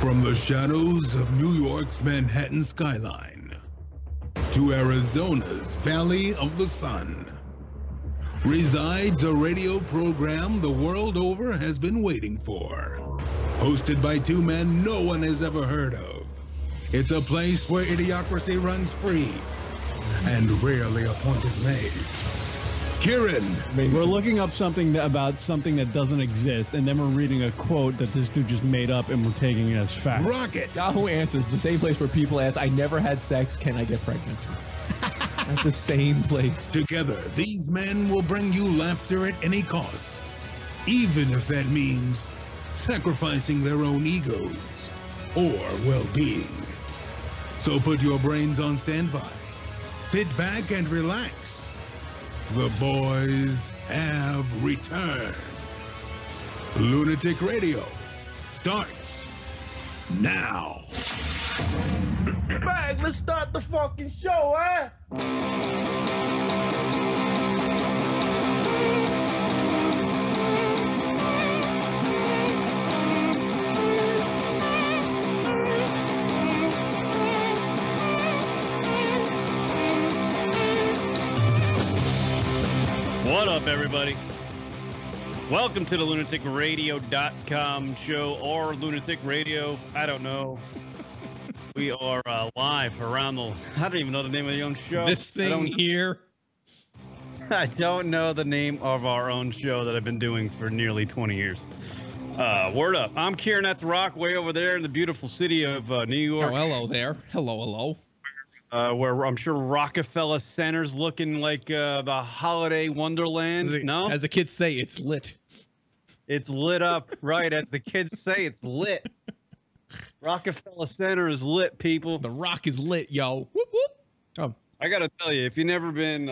From the shadows of New York's Manhattan skyline to Arizona's Valley of the Sun resides a radio program the world over has been waiting for. Hosted by two men no one has ever heard of. It's a place where idiocracy runs free and rarely a point is made. Kieran. We're looking up something about something that doesn't exist, and then we're reading a quote that this dude just made up, and we're taking it as fact. Rocket. Yahoo Answers, the same place where people ask, I never had sex, can I get pregnant? That's the same place. Together, these men will bring you laughter at any cost, even if that means sacrificing their own egos or well-being. So put your brains on standby. Sit back and relax. The boys have returned. Lunatic Radio starts now. Bang, let's start the fucking show, eh? What up, everybody? Welcome to the lunaticradio.com show or Lunatic Radio. I don't know. We are live around the... I don't even know the name of the own show. This thing here. I don't know the name of our own show that I've been doing for nearly 20 years. Word up. I'm Kieran. That's Rock way over there in the beautiful city of New York. Oh, hello there. Hello, hello. Where I'm sure Rockefeller Center's looking like the holiday wonderland. As the kids say, it's lit. It's lit up, right? As the kids say, it's lit. Rockefeller Center is lit, people. The rock is lit, yo. Whoop, whoop. Oh. I gotta tell you, if you've never been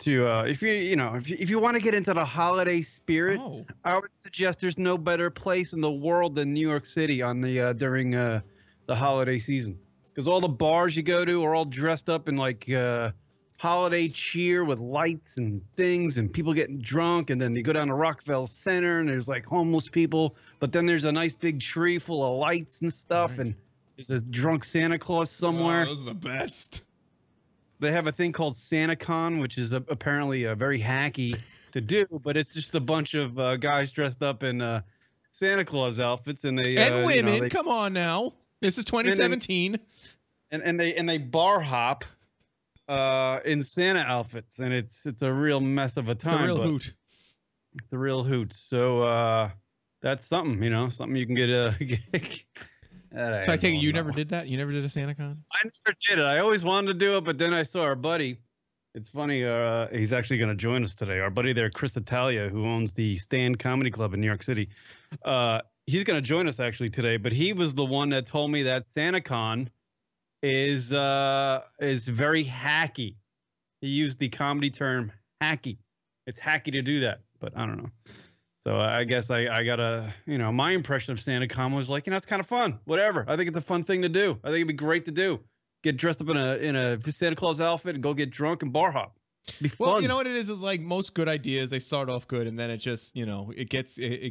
if you want to get into the holiday spirit, I would suggest there's no better place in the world than New York City on the during the holiday season. Because all the bars you go to are all dressed up in like holiday cheer with lights and things and people getting drunk. And then you go down to Rockefeller Center and there's like homeless people. But then there's a nice big tree full of lights and stuff. Right. And there's a drunk Santa Claus somewhere. Oh, those are the best. They have a thing called SantaCon, which is apparently very hacky to do. But it's just a bunch of guys dressed up in Santa Claus outfits. And women, come on now. This is 2017. And they bar hop in Santa outfits, and it's a real mess of a time. It's a real hoot. It's a real hoot. So that's something, something you can get. So I take it you never did that? You never did a SantaCon? I never did it. I always wanted to do it, but then I saw our buddy. It's funny. He's actually going to join us today. Our buddy there, Chris Italia, who owns the Stand Comedy Club in New York City. He's going to join us actually today, but he was the one that told me that SantaCon is very hacky. He used the comedy term hacky. It's hacky to do that, but I don't know. So I guess I got my impression of SantaCon was like, it's kind of fun. Whatever. I think it's a fun thing to do. I think it'd be great to do. Get dressed up in a Santa Claus outfit and go get drunk and bar hop. Be fun. Well, you know what it is like most good ideas, they start off good and then it just, it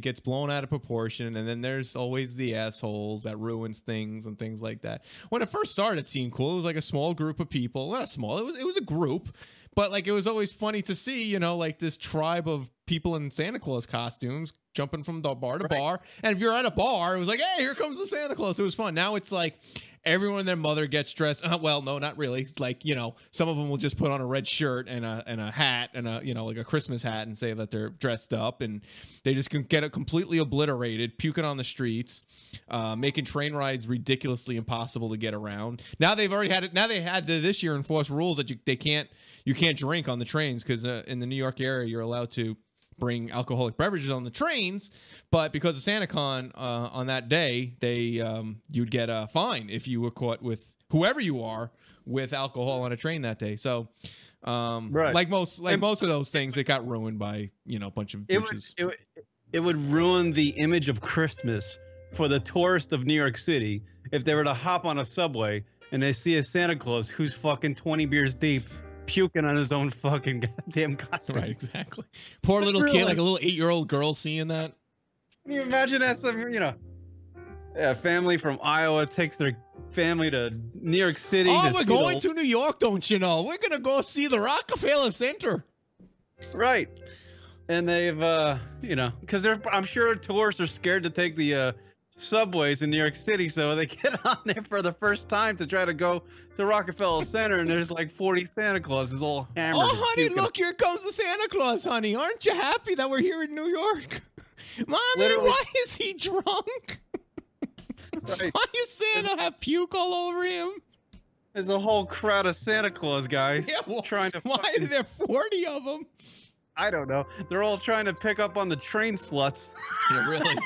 gets blown out of proportion, and then there's always the assholes that ruins things and things like that. When it first started, it seemed cool. It was like a small group of people. Not small, it was a group, but like it was always funny to see, like this tribe of people in Santa Claus costumes jumping from the bar to bar. And if you're at a bar, it was like, hey, here comes the Santa Claus. It was fun. Now it's like everyone and their mother gets dressed. Well, no, not really. It's like, some of them will just put on a red shirt and a hat and like a Christmas hat and say that they're dressed up, and they just can get it completely obliterated, puking on the streets, making train rides ridiculously impossible to get around. Now they've already had it. Now they had this year enforced rules that you can't drink on the trains, because in the New York area you're allowed to bring alcoholic beverages on the trains, but because of SantaCon on that day, you'd get a fine if you were caught with whoever you are with alcohol on a train that day. So like most of those things, it got ruined by a bunch of douches. It would ruin the image of Christmas for the tourist of New York City if they were to hop on a subway and they see a Santa Claus who's fucking 20 beers deep, puking on his own fucking goddamn costume. Right, exactly. Poor little kid, like a little 8-year-old girl seeing that. Can you imagine that? Yeah, family from Iowa takes their family to New York City. Oh, to we're see going the, to New York, don't you know? We're gonna go see the Rockefeller Center. Right. And they've, you know, because I'm sure tourists are scared to take the subways in New York City, so they get on there for the first time to try to go to Rockefeller Center, and there's like 40 Santa Clauses all hammered. Oh, and honey, puking. look, here comes the Santa Claus, honey. Aren't you happy that we're here in New York? Mommy, Literally- why is he drunk? Right. Why does Santa have puke all over him? There's a whole crowd of Santa Claus guys Yeah, well, trying to. why fucking- are there 40 of them? I don't know. They're all trying to pick up on the train sluts Yeah, really.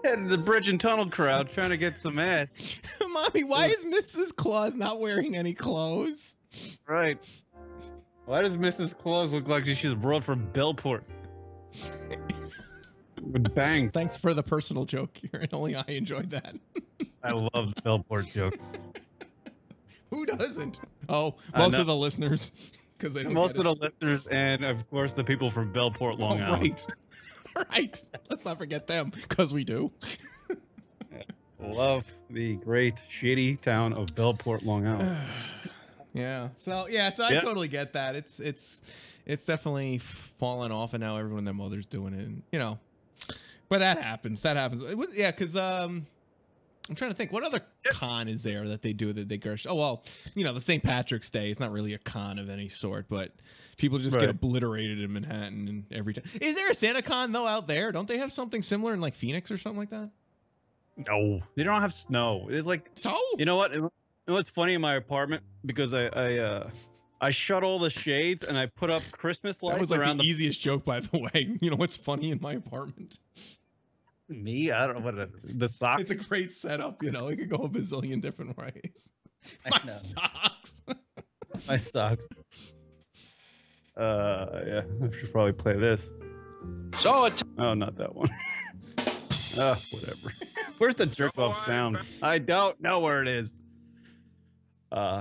and the bridge and tunnel crowd trying to get some ass. Mommy, why is Mrs. Claus not wearing any clothes? Right. Why does Mrs. Claus look like she's brought from Bellport? With bangs. Thanks for the personal joke here. Only I enjoyed that. I love the Bellport jokes. Who doesn't? Oh, I most know. of the listeners, because they don't Most get of it. the listeners, and of course the people from Bellport, Long Oh, Island. right. Right. Let's not forget them, because we do. Love the great shitty town of Bellport, Long Island. Yeah. So I Yeah. totally get that. It's definitely fallen off, and now everyone and their mother's doing it. And, you know, but that happens. That happens. Yeah, because I'm trying to think, what other con is there that they do that they gersh? Oh well, you know, the St. Patrick's Day is not really a con of any sort, but people just Right. get obliterated in Manhattan and every time. Is there a Santa Con though out there? Don't they have something similar in like Phoenix or something like that? No, they don't have snow. It's like, So you know what? You know what's funny in my apartment? Because I shut all the shades and I put up Christmas lights that was like around the easiest joke, by the way. You know what's funny in my apartment? me. I don't know what the socks. It's a great setup, you know. It could go a bazillion different ways. I My know. socks. My socks. Yeah, I should probably play this. Oh, not that one. Whatever. Where's the jerk off sound? I don't know where it is.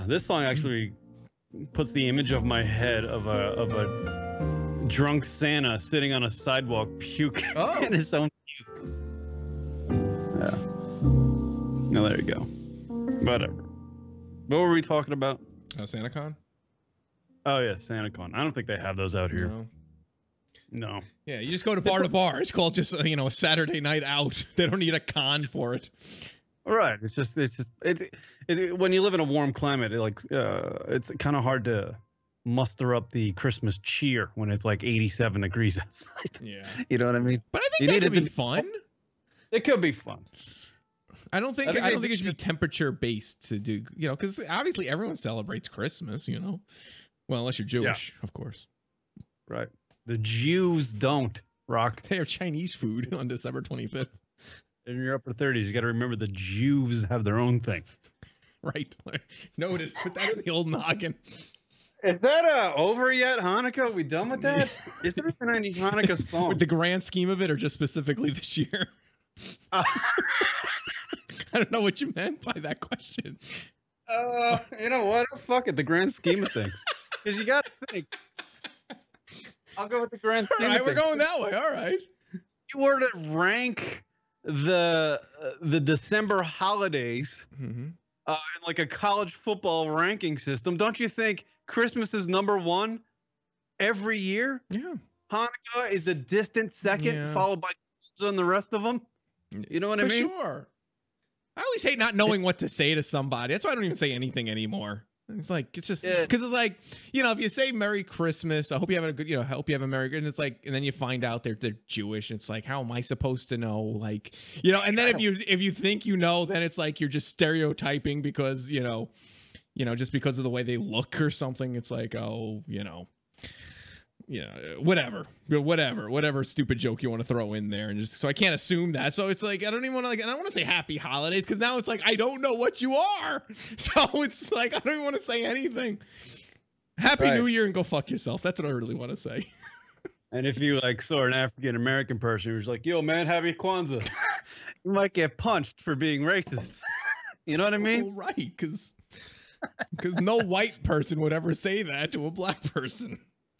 This song actually puts the image of my head of a drunk Santa sitting on a sidewalk puke Oh. in his own puke. Yeah. No, there you go. Whatever. What were we talking about? SantaCon? Oh yeah, SantaCon. I don't think they have those out here. No. No. Yeah, you just go to bar to bar. It's called just you know, a Saturday night out. They don't need a con for it. Right. It's just when you live in a warm climate, it's kind of hard to muster up the Christmas cheer when it's like 87 degrees outside. Yeah. You know what I mean? But I You think that need could it be to- fun. It could be fun. I don't think I think I they don't think do- it should be temperature based to do, you know, because obviously everyone celebrates Christmas, you know. Well, unless you're Jewish, of course. Right. The Jews don't, Rock. They have Chinese food on December 25th. In your upper 30s, you got to remember the Jews have their own thing. Right. Noted. Put that in the old noggin. Is that over yet, Hanukkah? We done with that? Is there even any Hanukkah song? With the grand scheme of it, or just specifically this year? I don't know what you meant by that question. You know what? Fuck it. The grand scheme of things. Because you got to think. I'll go with the grand All scheme right, of we're things. going that way. All right. If you were to rank the December holidays Mm-hmm. in like a college football ranking system, don't you think Christmas is number one every year? Yeah. Hanukkah is a distant second, Yeah. followed by Kwanzaa and the rest of them. You know what I For mean? sure. I always hate not knowing what to say to somebody. That's why I don't even say anything anymore. It's like, it's just, Yeah. because it's like, you know, if you say Merry Christmas, I hope you have a good, you know, I hope you have a Merry Christmas. And it's like, and then you find out they're Jewish. It's like, how am I supposed to know? Like, you know, and then if you think you know, then it's like you're just stereotyping because, you know, just because of the way they look or something. It's like, oh, you know, whatever stupid joke you want to throw in there, and just so I can't assume that. So it's like I don't even want to I don't want to say Happy Holidays because now it's like I don't know what you are. So it's like I don't even want to say anything. Happy Right. New Year and go fuck yourself. That's what I really want to say. And if you like saw an African American person who's like, "Yo, man, happy Kwanzaa," you might get punched for being racist. You know what I mean? Well, right? Because no white person would ever say that to a black person.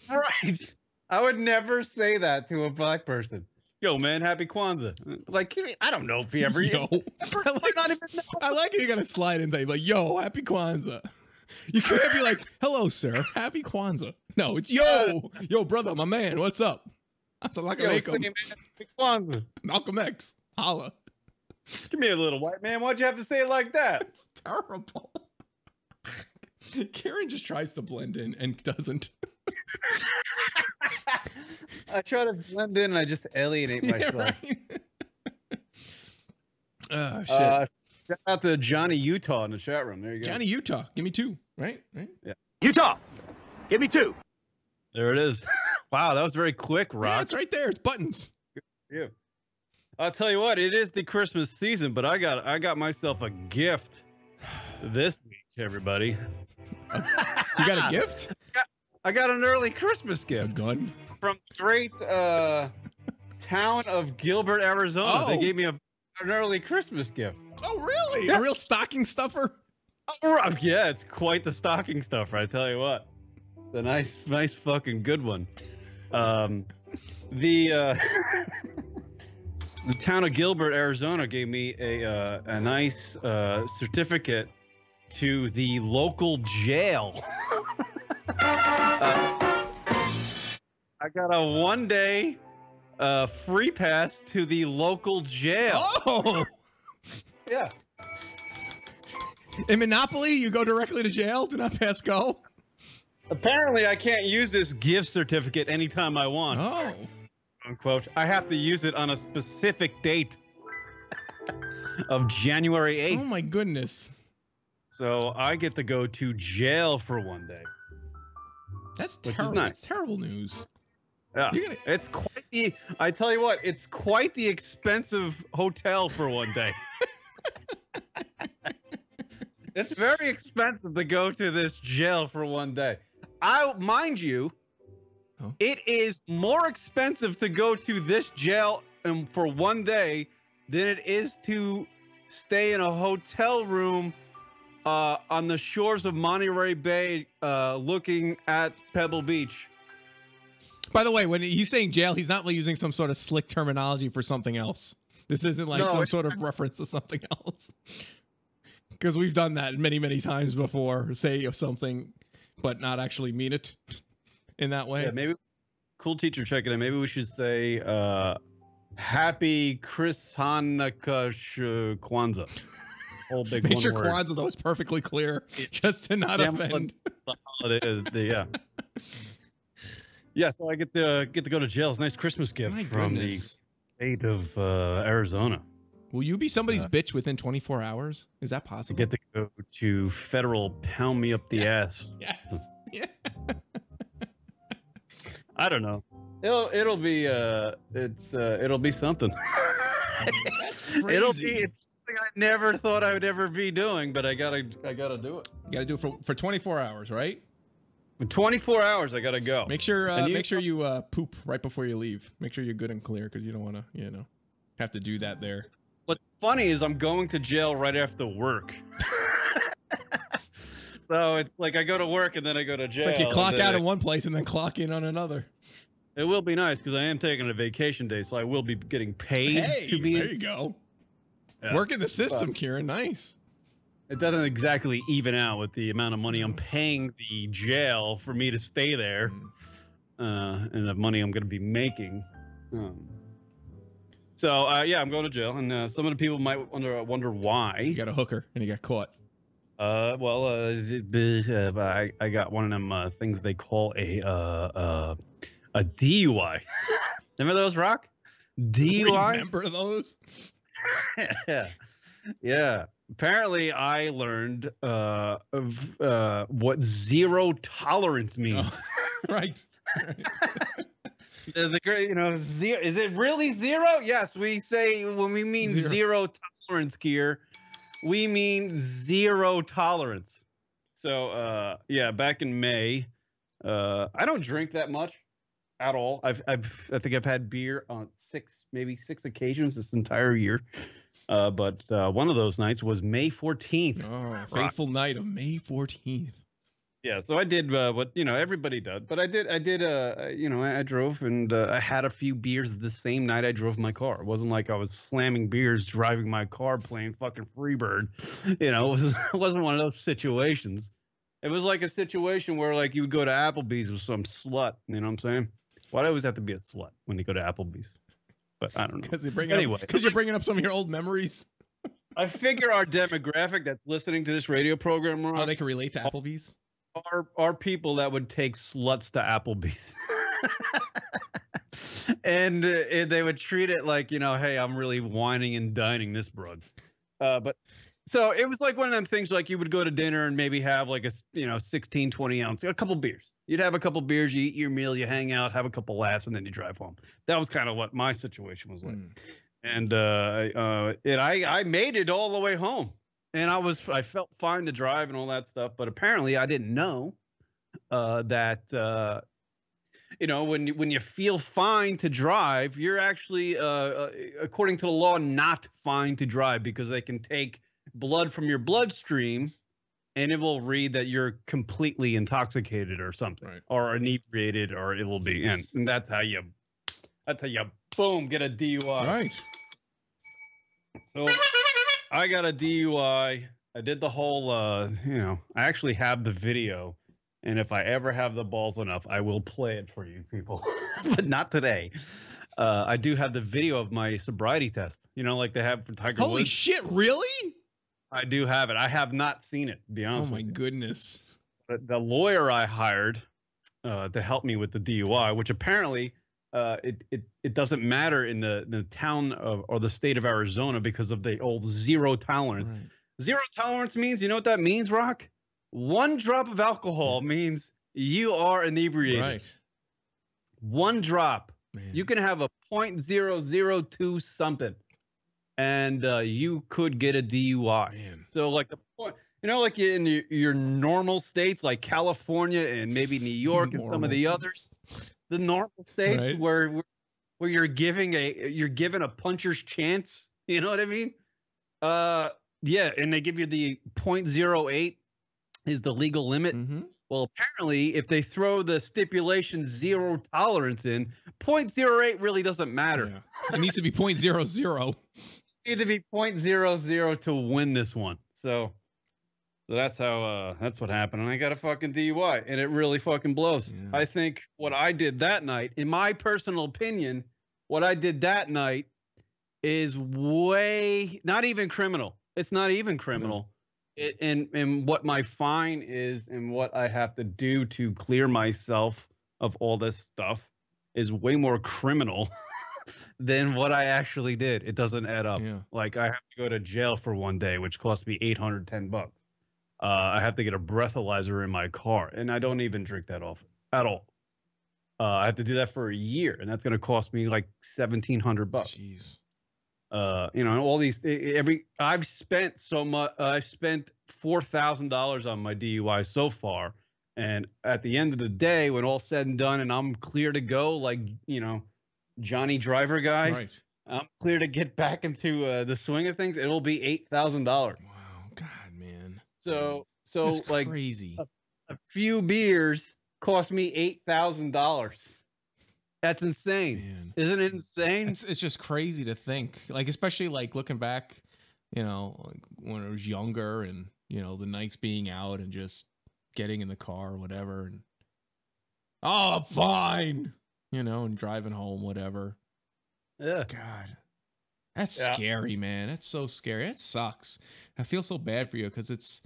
Right. I would never say that to a black person. Yo, man, happy Kwanzaa. Like, I don't know if he ever. Yo, I like it. You gotta slide in and like, yo, happy Kwanzaa. You can't be like, hello, sir, happy Kwanzaa. No, it's yo, brother, my man, what's up? That's like Yo, say, man, happy Kwanzaa. Malcolm X, holla. Give me a little white man. Why'd you have to say it like that? It's terrible. Karen just tries to blend in and doesn't. I try to blend in and I just alienate myself. Right? Oh, shit. Shout out to Johnny Utah in the chat room. There you go. Johnny Utah, give me 2, right? Yeah. Utah, give me 2. There it is. Wow, that was very quick, Rock. Yeah, it's right there. It's buttons. Yeah. I'll tell you what, it is the Christmas season, but I got myself a gift this week, everybody. You got a gift? I got an early Christmas A gift gun? from the great town of Gilbert, Arizona. They gave me an early Christmas gift. Oh, really? Yeah. A real stocking stuffer? Oh, yeah, it's quite the stocking stuffer, I tell you what. The nice fucking good one. The town of Gilbert, Arizona gave me a nice certificate to the local jail. I got a 1-day free pass to the local jail. Oh! Yeah. In Monopoly, you go directly to jail? Do not pass go? Apparently, I can't use this gift certificate anytime I want. Oh. Unquote. I have to use it on a specific date of January 8th. Oh, my goodness. So I get to go to jail for 1 day. That's Which is terrible. nice. That's terrible news. Yeah. You're gonna- It's quite the, I tell you what, it's quite the expensive hotel for 1 day. It's very expensive to go to this jail for 1 day. Mind you, Oh. it is more expensive to go to this jail for 1 day than it is to stay in a hotel room on the shores of Monterey Bay, looking at Pebble Beach. By the way, when he's saying jail, he's not using some sort of slick terminology for something else. This isn't like some sort of reference to something else. Because we've done that many, many times before. Say something, but not actually mean it in that way. Yeah, maybe cool teacher checking in. Maybe we should say Happy Chris Hanukkah Kwanzaa. Whole big Make one sure word. Kwanzaa, though, is perfectly clear, just to not Damn, offend. the holiday, yeah. Yeah, so I get to go to jail. It's a nice Christmas gift My from goodness. the state of Arizona. Will you be somebody's bitch within 24 hours? Is that I possible? get to go to federal pound me up the ass. Yes. Yeah. I don't know. It'll be it'll be something. That's It'll crazy. be it's something I never thought I would ever be doing, but I gotta do it. You got to do it for 24 hours, right? For 24 hours, I gotta go. Make sure And make sure you poop right before you leave. Make sure you're good and clear because you don't want to, have to do that there. What's funny is I'm going to jail right after work. So it's like I go to work and then I go to jail. It's like you clock and then out in one place and then clock in on another. It will be nice because I am taking a vacation day, so I will be getting paid Hey, to be. there you go. Yeah. Working the system, Kieran. Nice. It doesn't exactly even out with the amount of money I'm paying the jail for me to stay there, and the money I'm going to be making. So yeah, I'm going to jail, and some of the people might wonder why. You got a hooker and you got caught. I got one of them things they call a DUI. Remember those, Rock? DUI. Remember those? Yeah. Yeah. Apparently, I learned what zero tolerance means. Right. The great, zero. Is it really zero? Yes, we say when we mean zero tolerance here, we mean zero tolerance. So, yeah, back in May, I don't drink that much at all. I think I've had beer on maybe six occasions this entire year. But one of those nights was May 14th. Oh, faithful night of May 14th. Yeah, so I did what everybody does, but I did I drove and I had a few beers the same night I drove my car. It wasn't like I was slamming beers driving my car playing fucking Freebird. It wasn't one of those situations. It was like a situation where like you would go to Applebee's with some slut. You know what I'm saying? Why do I always have to be a slut when you go to Applebee's? But I don't know. Because you're bringing up some of your old memories. I figure our demographic that's listening to this radio program, Ron, Oh, they can relate to Applebee's. are people that would take sluts to Applebee's. and they would treat it like, hey, I'm really whining and dining this broad. But so it was like one of them things like you would go to dinner and maybe have like a 16, 20 ounce, a couple beers. You'd have a couple beers, you eat your meal, you hang out, have a couple laughs, and then you drive home. That was kind of what my situation was like. And I made it all the way home. And I felt fine to drive and all that stuff, but apparently I didn't know that when you feel fine to drive, you're actually according to the law not fine to drive, because they can take blood from your bloodstream and it will read that you're completely intoxicated or something, right, or inebriated, or it will be in, and that's how you boom get a DUI. Right. So I got a DUI. I did the whole, I actually have the video. And if I ever have the balls enough, I will play it for you people, but not today. I do have the video of my sobriety test, like they have for Tiger Woods. Holy shit, really? I do have it. I have not seen it, to be honest. Oh my goodness. The lawyer I hired to help me with the DUI, which apparently it doesn't matter in the town or the state of Arizona because of the old zero tolerance. Right. Zero tolerance means, you know what that means, Rock? One drop of alcohol means you are inebriated. Right. One drop. Man. You can have a 0.002 something, and you could get a DUI. Man. So like the point, like in your normal states like California and maybe New York and some of the others, the normal states, right, where you're given a puncher's chance. You know what I mean? Yeah, and they give you the 0.08 is the legal limit. Mm-hmm. Well, apparently, if they throw the stipulation zero tolerance in, 0.08 really doesn't matter. Yeah. It needs to be 0.00. It needs to be 0.00 to win this one. So that's how that's what happened. And I got a fucking DUI, and it really fucking blows. Yeah. I think what I did that night, in my personal opinion, what I did that night is not even criminal. It's not even criminal. No. And what my fine is and what I have to do to clear myself of all this stuff is way more criminal than what I actually did. It doesn't add up. Yeah. Like I have to go to jail for one day, which cost me $810. I have to get a breathalyzer in my car, and I don't even drink that often at all. I have to do that for a year, and that's going to cost me like $1,700. Jeez. And all these I've spent so much. I've spent $4,000 on my DUI so far, and at the end of the day, when all's said and done, and I'm clear to go, like Johnny Driver guy, Right. I'm clear to get back into the swing of things. It'll be $8,000. Wow, God, man. So That's like crazy. A few beers cost me $8,000. That's insane. Man. Isn't it insane? It's just crazy to think, like, especially like looking back, like when I was younger and, the nights being out and just getting in the car or whatever. And, oh, I'm fine, and driving home, whatever. Yeah. God, that's scary, man. That's so scary. That sucks. I feel so bad for you because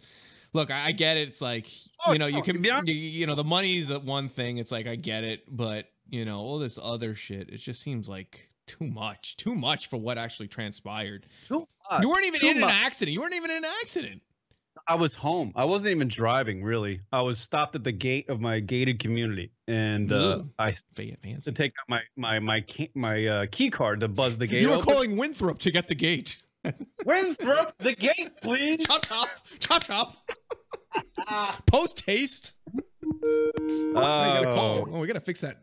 look, I get it. It's like, you can, the money's one thing. It's like, I get it. But, all this other shit, it just seems like too much for what actually transpired. You weren't even in an accident. You weren't even in an accident. I was home. I wasn't even driving, really. I was stopped at the gate of my gated community, and I to take out my key card to buzz the gate. You were open. calling Winthrop to get the gate. Winthrop, the gate, please. Chop. Post haste. We gotta call. Oh, we gotta fix that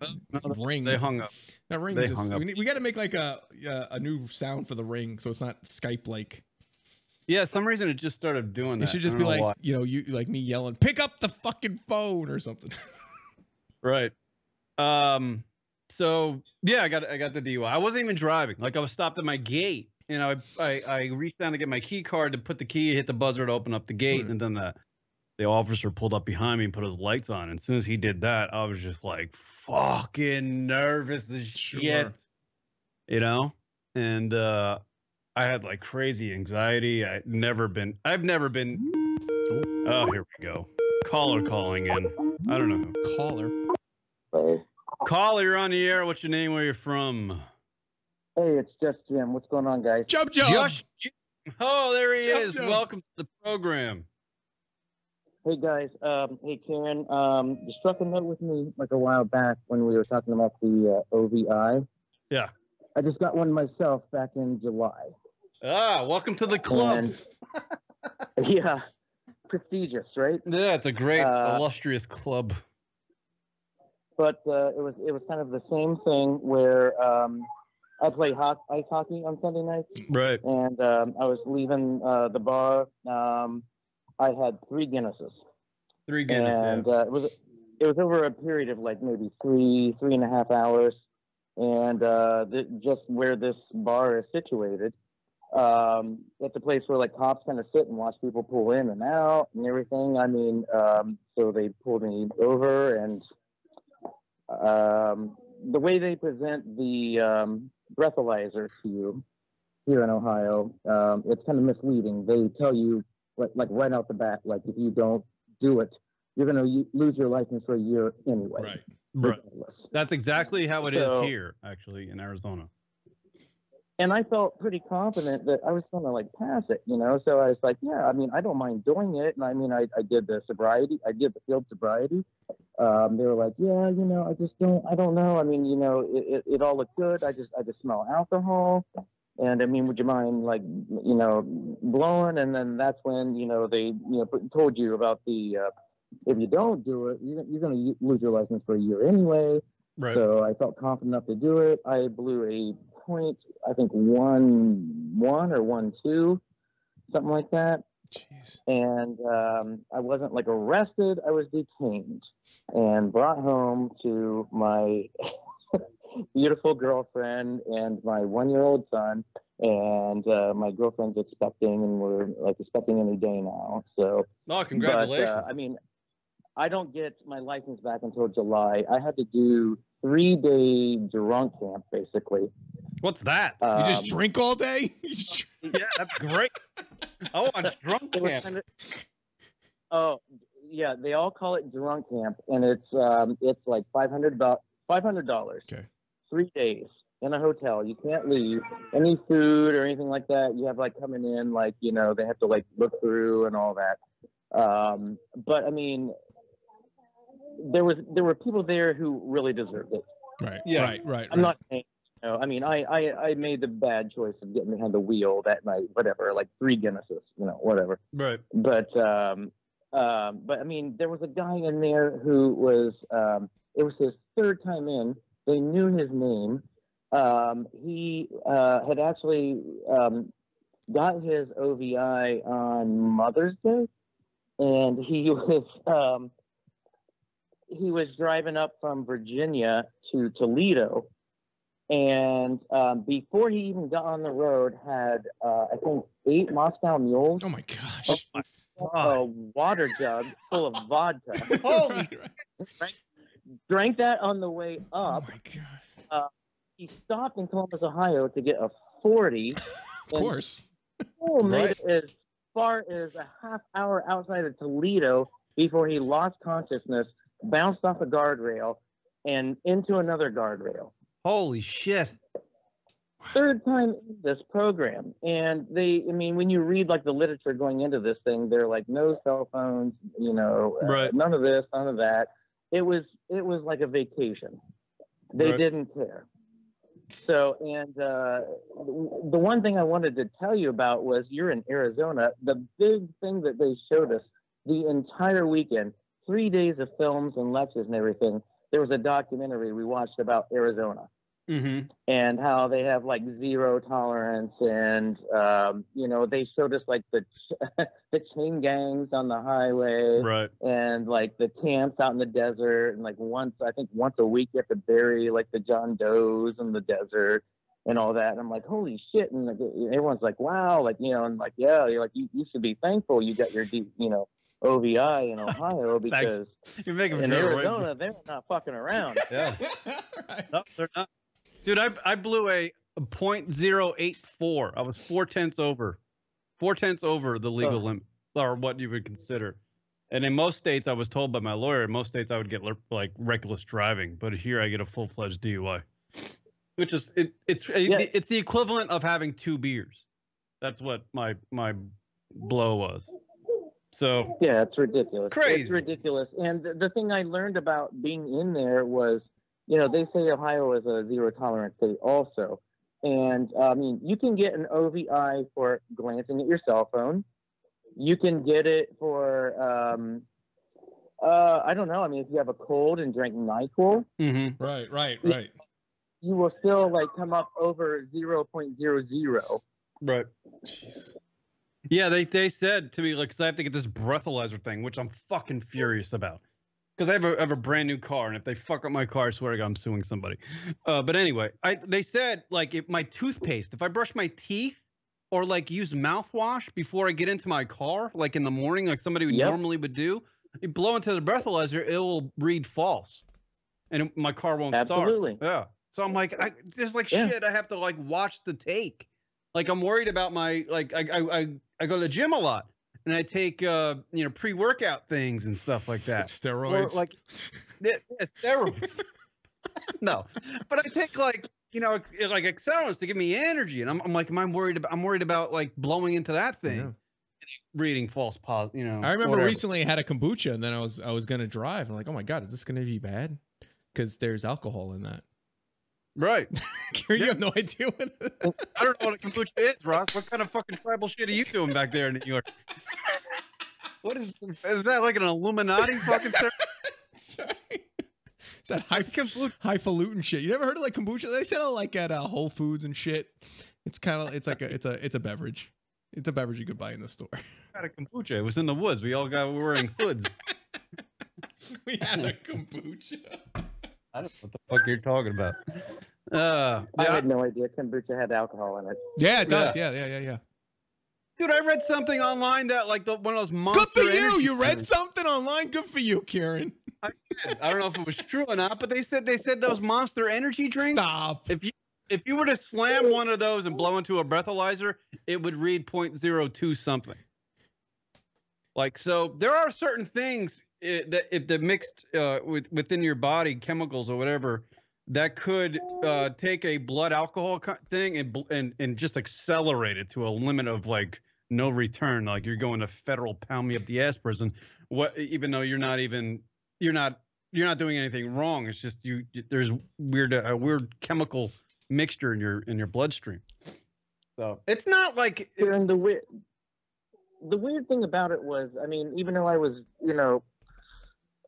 ring. They hung up. That ring. We gotta make like a new sound for the ring, so it's not Skype like. Yeah, some reason it just started doing that. It should just I be don't know like, why. you know, you like me yelling, pick up the fucking phone or something. Right. So yeah, I got the DUI. I wasn't even driving. Like I was stopped at my gate. You know, I reached down to get my key card to put the key, hit the buzzer to open up the gate, Right. and then the officer pulled up behind me and put his lights on. And as soon as he did that, I was just like fucking nervous as Sure. shit. You know? And I had like crazy anxiety. I've never been Oh, here we go. Caller calling in. I don't know. Caller. Hey, Caller, you're on the air. What's your name? Where you're from? it's just Jim. What's going on, guys? Jump. Oh, there he Jump, is. jump. Welcome to the program. Hey, guys. Hey, Karen. You struck a note with me like a while back when we were talking about the OVI. Yeah. I just got one myself back in July. Ah, welcome to the club. And, yeah, prestigious, right? Yeah, it's a great, illustrious club. But it was kind of the same thing where I play ice hockey on Sunday nights, Right. and I was leaving the bar. I had 3 Guinnesses. 3 Guinness. And Yeah. it was over a period of like maybe 3.5 hours, and just where this bar is situated, it's a place where like cops kind of sit and watch people pull in and out and everything. I mean, so they pulled me over, and the way they present the breathalyzer to you here in Ohio, it's kind of misleading. They tell you like right out the bat, like if you don't do it, you're going to lose your license for a year anyway. Right. Regardless. That's exactly how it is So- here, actually, in Arizona. And I felt pretty confident that I was going to like pass it, you know? So I was like, yeah, I mean, I don't mind doing it. And I mean, I did the sobriety, I did the field sobriety. They were like, yeah, you know, I don't know. I mean, you know, it all looked good. I just smell alcohol. And I mean, would you mind like, you know, blowing? And then that's when, you know, they, you know, told you about the, if you don't do it, you're going to lose your license for a year anyway. Right. So I felt confident enough to do it. I blew a point, I think 1-1 or 1-2, something like that. Jeez. And I wasn't like arrested. I was detained and brought home to my beautiful girlfriend and my 1-year-old son. And my girlfriend's expecting, and we're like expecting any day now. So, Oh, congratulations. But, I mean, I don't get my license back until July. I had to do 3-day drunk camp, basically. What's that? You just drink all day? Yeah, that's great. I want drunk It was camp. kinda- oh, yeah, they all call it drunk camp, and it's like $500. Okay. 3 days in a hotel. You can't leave any food or anything like that. You have like coming in, like, you know, they have to like look through and all that. But I mean, there were people there who really deserved it. Right. Yeah. Right. I'm not saying, you know, I mean, I made the bad choice of getting behind the wheel that night, whatever, like 3 Guinnesses, you know, whatever. Right. But I mean, there was a guy in there who was, it was his 3rd time in. They knew his name. He had actually got his OVI on Mother's Day, and he was driving up from Virginia to Toledo, and before he even got on the road, had I think 8 Moscow Mules, Oh my gosh. a water jug full of vodka. Holy Right. Drank that on the way Oh up. my god. He stopped in Columbus, Ohio, to get a 40. Of course. Made it as far as a half hour outside of Toledo before he lost consciousness, bounced off a guardrail, and into another guardrail. Holy shit. 3rd time in this program. And I mean, when you read like the literature going into this thing, they're like, no cell phones, you know, Right. none of this, none of that. It was like a vacation. They Right. didn't care. So, and the one thing I wanted to tell you about was, you're in Arizona. The big thing that they showed us the entire weekend, 3 days of films and lectures and everything, there was a documentary we watched about Arizona. and how they have like zero tolerance, and you know, they showed us like the the chain gangs on the highway, Right. and like the camps out in the desert, and like once a week you have to bury like the John Does in the desert and all that. And I'm like, holy shit! And like, everyone's like, wow, like, you know, and like, yeah, you're like, you should be thankful you got your OVI in Ohio, because You're making me in feel Arizona right. they're not fucking around. Yeah. Right. No, they're not. Dude, I blew a .084. I was 4/10 over. 4/10 over the legal limit, or what you would consider. And in most states, I was told by my lawyer, in most states I would get like reckless driving, but here I get a full-fledged DUI, which is it's the equivalent of having 2 beers. That's what my blow was. So Yeah, it's ridiculous. Crazy. It's ridiculous. And the thing I learned about being in there was, you know, they say Ohio is a zero tolerance state also. And I mean, you can get an OVI for glancing at your cell phone. You can get it for, I don't know. I mean, if you have a cold and drink NyQuil, Right. you will still like come up over 0.00. right. Jeez. Yeah, they said to me, like, because I have to get this breathalyzer thing, which I'm fucking furious about. Because I have a brand new car, and if they fuck up my car, I swear to God, I'm suing somebody. But anyway, they said, like, if my toothpaste, if I brush my teeth or, like, use mouthwash before I get into my car, like in the morning, like somebody would normally would do, you blow into the breathalyzer, it will read false. And my car won't Absolutely. start. Yeah. So I'm like, there's like shit I have to, like, watch the take. Like, I'm worried about my, like, I go to the gym a lot, and I take, pre-workout things and stuff like that. Steroids. Or, like, steroids. No, but I take, like, like accelerants to give me energy, and I'm like, I'm worried about like blowing into that thing, and reading false I remember whatever. recently I had a kombucha, and then I was gonna drive, and I'm like, oh my God, is this gonna be bad? Because there's alcohol in that. Right. You have no idea what I don't know what a kombucha is, Rock. What kind of fucking tribal shit are you doing back there in New York? What is that, like an Illuminati fucking ceremony? It's that highfalutin shit. You never heard of like kombucha? They sell it like at Whole Foods and shit. It's kind of it's a beverage. It's a beverage you could buy in the store. Had a kombucha. It was in the woods. We all got wearing hoods. We had a kombucha. I don't know what the fuck you're talking about. I had no idea kombucha had alcohol in it. Yeah, it does. Yeah. Dude, I read something online that like one of those monster. Good for you. energy You read drinks. something online. Good for you, Kieran. I did. I don't know if it was true or not, but they said those monster energy drinks. Stop. If you were to slam one of those and blow into a breathalyzer, it would read .02 something. Like, so there are certain things that if they're mixed within your body, chemicals or whatever, that could take a blood alcohol thing and just accelerate it to a limit of like no return. Like you're going to federal pound me up the ass prison. Even though you're not doing anything wrong. It's just there's a weird chemical mixture in your bloodstream. So it's not like. And the weird thing about it was, I mean, even though I was,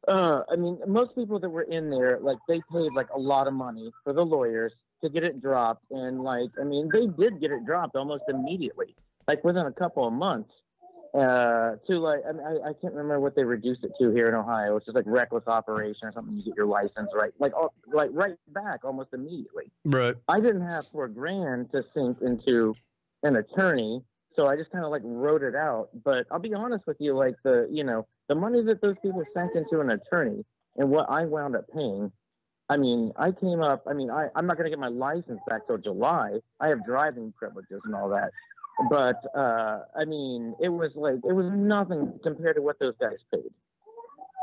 I mean, most people that were in there, like, they paid, like, a lot of money for the lawyers to get it dropped. And, like, I mean, they did get it dropped almost immediately, like, within a couple of months. To, like, I mean, I can't remember what they reduced it to here in Ohio. It's just, like, reckless operation or something. You get your license, right? Like right back almost immediately. Right. I didn't have $4,000 to sink into an attorney, so I just kind of, like, wrote it out. But I'll be honest with you, like, the money that those people sank into an attorney and what I wound up paying, I mean, I'm not going to get my license back till July. I have driving privileges and all that. But, I mean, it was nothing compared to what those guys paid.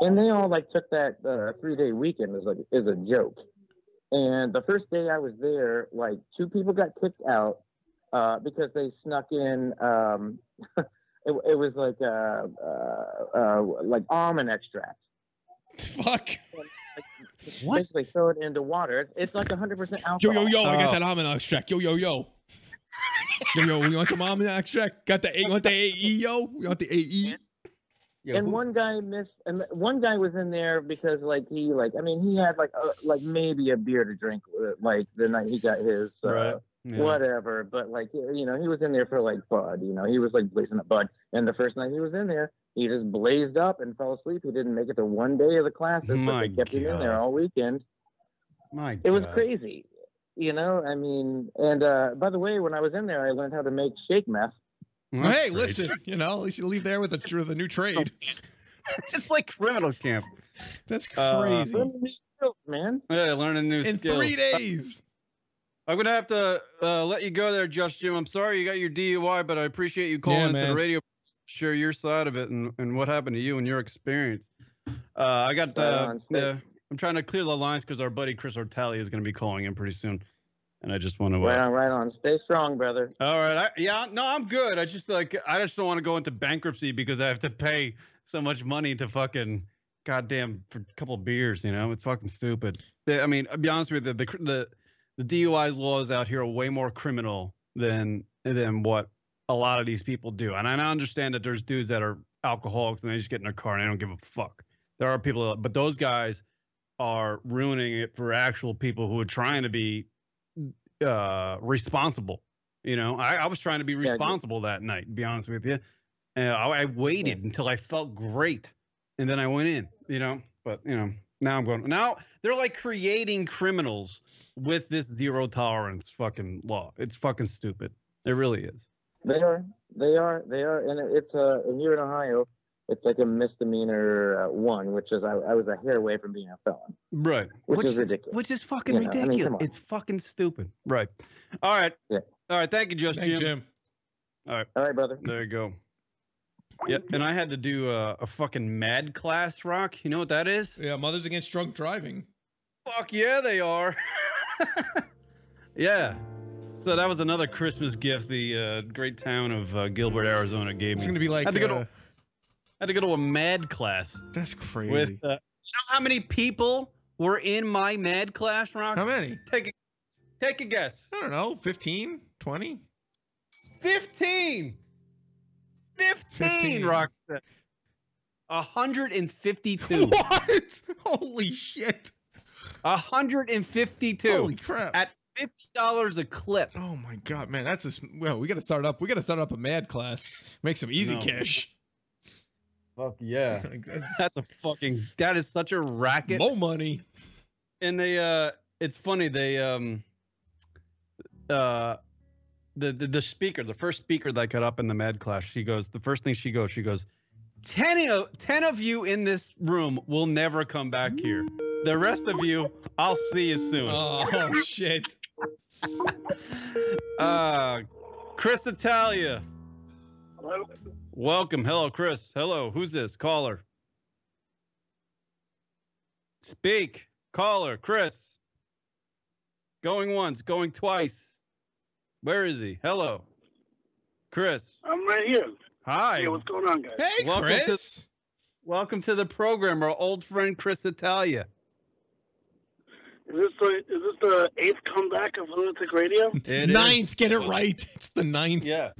And they all, like, took that 3-day weekend as a joke. And the first day I was there, like, 2 people got kicked out because they snuck in it was like almond extract. Fuck. What? Basically throw it into water. It's like 100% alcohol. Yo, I got that almond extract. Yo. Yo, we want some almond extract? Want the AE, yo? We want the AE? Yeah, And one guy missed, and one guy was in there because he had like maybe a beer to drink like the night he got his Right. Yeah. whatever, but he was in there for like bud, he was like blazing up bud, and the first night he was in there, he just blazed up and fell asleep. He didn't make it to one day of the classes, but they kept him in there all weekend. It was crazy, I mean, and by the way, when I was in there, I learned how to make shake meth. Well, hey, listen, at least you leave there with a new trade. It's like criminal camp. That's crazy. Learning new skills, man. Yeah, learning new in skills. 3 days. I'm gonna have to let you go there, Just Jim. I'm sorry you got your DUI, but I appreciate you calling into the radio, share your side of it and what happened to you and your experience. I got I'm trying to clear the lines because our buddy Chris Ortali is gonna be calling in pretty soon, and I just want to. Right on. Stay strong, brother. All right. I'm good. I just don't want to go into bankruptcy because I have to pay so much money to fucking goddamn for a couple of beers. It's fucking stupid. I mean, I'll be honest with you, the DUI laws out here are way more criminal than what a lot of these people do. And I understand that there's dudes that are alcoholics and they just get in their car and they don't give a fuck. There are people, but those guys are ruining it for actual people who are trying to be responsible. I was trying to be responsible that night, to be honest with you. I waited until I felt great, and then I went in. But now they're like creating criminals with this zero tolerance fucking law. It's fucking stupid. It really is. They are, and it's here in Ohio, it's like a misdemeanor 1, which is I was a hair away from being a felon. Right. Which is ridiculous. Which is fucking ridiculous. I mean, it's fucking stupid. Right. All right. Yeah. All right. Thank you, Jim. All right. All right, brother. There you go. Yeah, and I had to do a fucking MAD class, Rock. You know what that is? Yeah, Mothers Against Drunk Driving. Fuck yeah, they are. Yeah. So that was another Christmas gift the great town of Gilbert, Arizona gave me. It's gonna be like I had to go to a MAD class. That's crazy. With you know how many people were in my MAD class, Rock? How many? Take a guess. I don't know, 15, 20? 15, Rock said. 152. What? Holy shit. 152. Holy crap. At $50 a clip. Oh my god, man, that's just we gotta start up a MAD class. Make some easy cash. Fuck yeah. That is such a racket. More money. And they it's funny, they the speaker, the first speaker that got up in the MAD class, she goes, 10 of you in this room will never come back here. The rest of you, I'll see you soon. Oh shit. Chris Italia. Hello. Welcome. Hello, Chris. Hello. Who's this? Caller. Speak. Caller. Chris. Going once. Going twice. Where is he? Hello. Chris. I'm right here. Hi. Hey, what's going on, guys? Hey, Chris. Welcome to the program, our old friend Chris Italia. Is this the 8th comeback of Lunatic Radio? Ninth, get it right. It's the 9th. Yeah.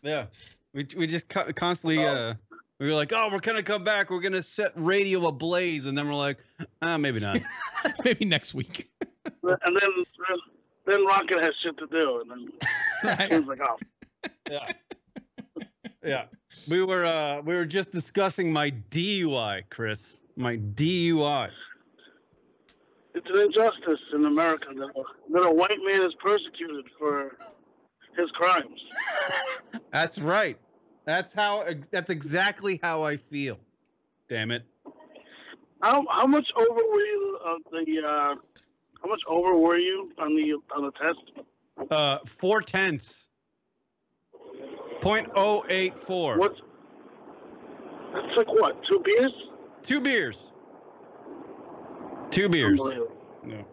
Yeah. We just constantly we were like, oh, we're gonna come back. We're gonna set radio ablaze, and then we're like, maybe not. Maybe next week. And then Rocket has shit to do, and then he was like, oh. Yeah. Yeah. We were just discussing my DUI, Chris. My DUI. It's an injustice in America that a white man is persecuted for his crimes. That's right. That's exactly how I feel. Damn it. How much over were you how much over were you on the test? 4 tenths. 0.084. What's that's like what? 2 beers? 2 beers. 2 beers. No.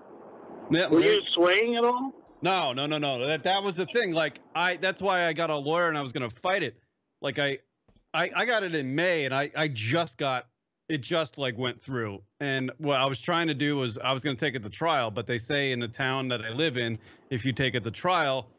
Yeah, were you swaying at all? No. That was the thing. Like that's why I got a lawyer and I was gonna fight it. Like I got it in May and I just got it just like went through. And what I was trying to do was I was gonna take it to trial, but they say in the town that I live in, if you take it to trial,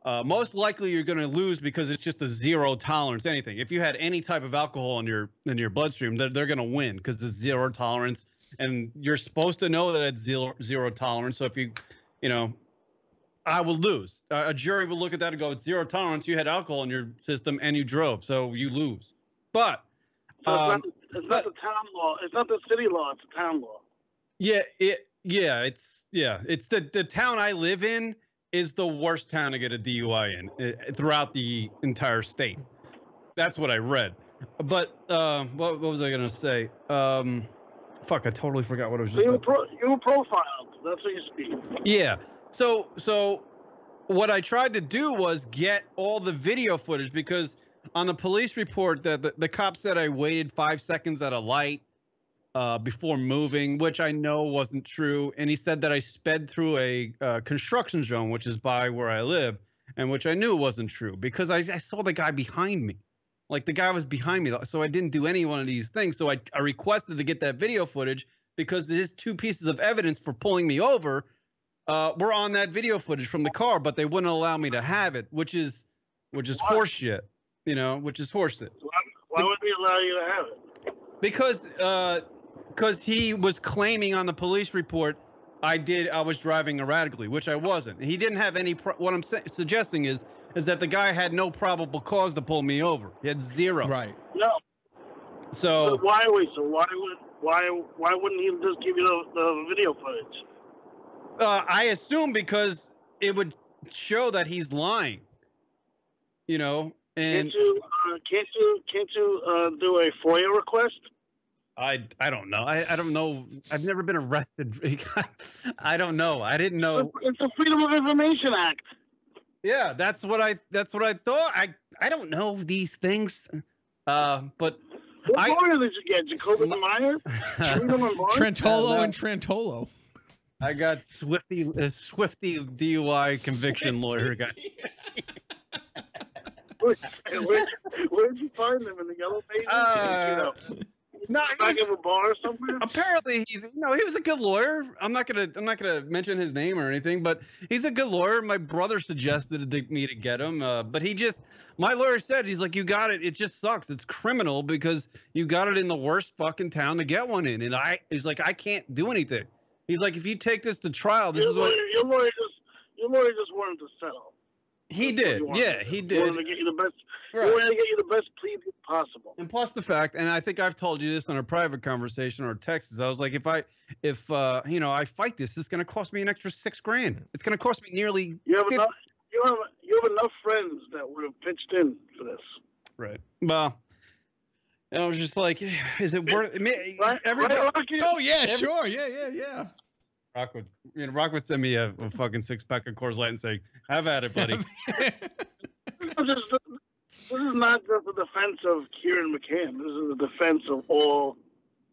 most likely you're going to lose because it's just a zero tolerance anything. If you had any type of alcohol in your bloodstream, they're going to win because it's zero tolerance, and you're supposed to know that it's zero tolerance. So if I would lose. A jury would look at that and go, it's zero tolerance. You had alcohol in your system and you drove, so you lose. But so it's not the town law. It's not the city law. It's the town law. It's the town I live in is the worst town to get a DUI in throughout the entire state. That's what I read. But what was I gonna say? Fuck, I totally forgot what I was just. So you were profiled. That's what you speak. Yeah. So what I tried to do was get all the video footage, because on the police report that the cop said I waited 5 seconds at a light before moving, which I know wasn't true. And he said that I sped through a construction zone, which is by where I live, and which I knew wasn't true because I saw the guy behind me. Like, the guy was behind me. So I didn't do any one of these things. So I requested to get that video footage because his 2 pieces of evidence for pulling me over were on that video footage from the car, but they wouldn't allow me to have it, which is horseshit, which is horseshit. Why would they allow you to have it? Because he was claiming on the police report I was driving erratically, which I wasn't. He didn't have any. What I'm suggesting is that the guy had no probable cause to pull me over. He had zero. Right. No. So why wouldn't he just give you the video footage? I assume because it would show that he's lying. And can't you do a FOIA request? I don't know. I don't know. I've never been arrested. I don't know. I didn't know. It's the Freedom of Information Act. Yeah, that's what I thought. I don't know these things. But what lawyer did you get? Jacoby Meyer? Trentolo and Trentolo. I got Swifty DUI conviction lawyer guy. Where'd you find him, in the yellow pages? No, back of a bar somewhere. Apparently, he was a good lawyer. I'm not gonna mention his name or anything, but he's a good lawyer. My brother suggested me to get him, but my lawyer said, he's like, you got it. It just sucks. It's criminal because you got it in the worst fucking town to get one in, and he's like, I can't do anything. He's like, if you take this to trial, your lawyer just wanted to settle. He did. Yeah, he did. He wanted to get you the best. Right. He wanted to get you the best plea possible. And plus the fact, and I think I've told you this in a private conversation or texts, I was like, if I fight this, it's going to cost me an extra $6,000. It's going to cost me nearly. You have enough friends that would have pitched in for this. Right. Well. And I was just like, is it worth it? Right, oh, yeah, sure. Yeah. Rock would send me a fucking 6-pack of Coors Light and say, have at it, buddy. This is not just the defense of Kieran McCann. This is the defense of all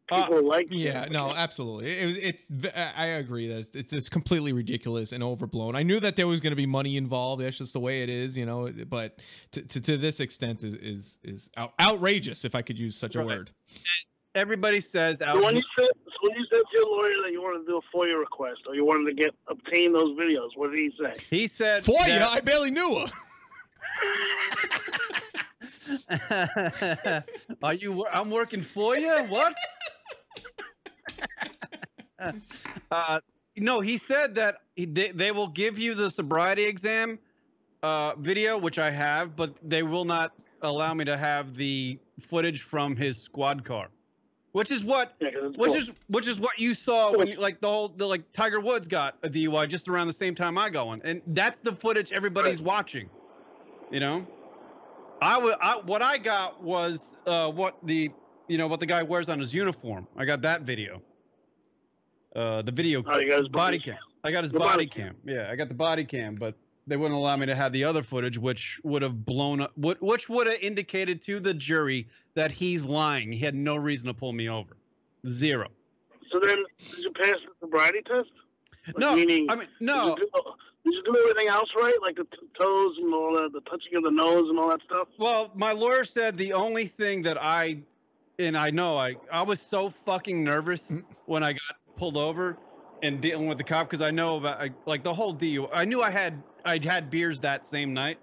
people like him. Yeah, no, absolutely. I agree that it's just completely ridiculous and overblown. I knew that there was going to be money involved. That's just the way it is, but to this extent is outrageous, if I could use such a word. Everybody says so when you said to your lawyer that you wanted to do a FOIA request or you wanted to obtain those videos, what did he say? He said FOIA? I barely knew her. I'm working for you? What? No, he said that they will give you the sobriety exam video, which I have, but they will not allow me to have the footage from his squad car, which is what you saw when Tiger Woods got a DUI just around the same time I got one, and that's the footage everybody's watching. What I got was what the guy wears on his uniform. I got that video. The video. Oh, you got his body cam. I got his body cam. Yeah, I got the body cam, but they wouldn't allow me to have the other footage, which would have blown up, which would have indicated to the jury that he's lying. He had no reason to pull me over. Zero. So then, did you pass the sobriety test? No, no. Did you do everything else right, like the toes and all that, the touching of the nose and all that stuff? Well, my lawyer said the only thing that I was so fucking nervous when I got pulled over and dealing with the cop, because I know about the whole DUI. I knew I had I had beers that same night,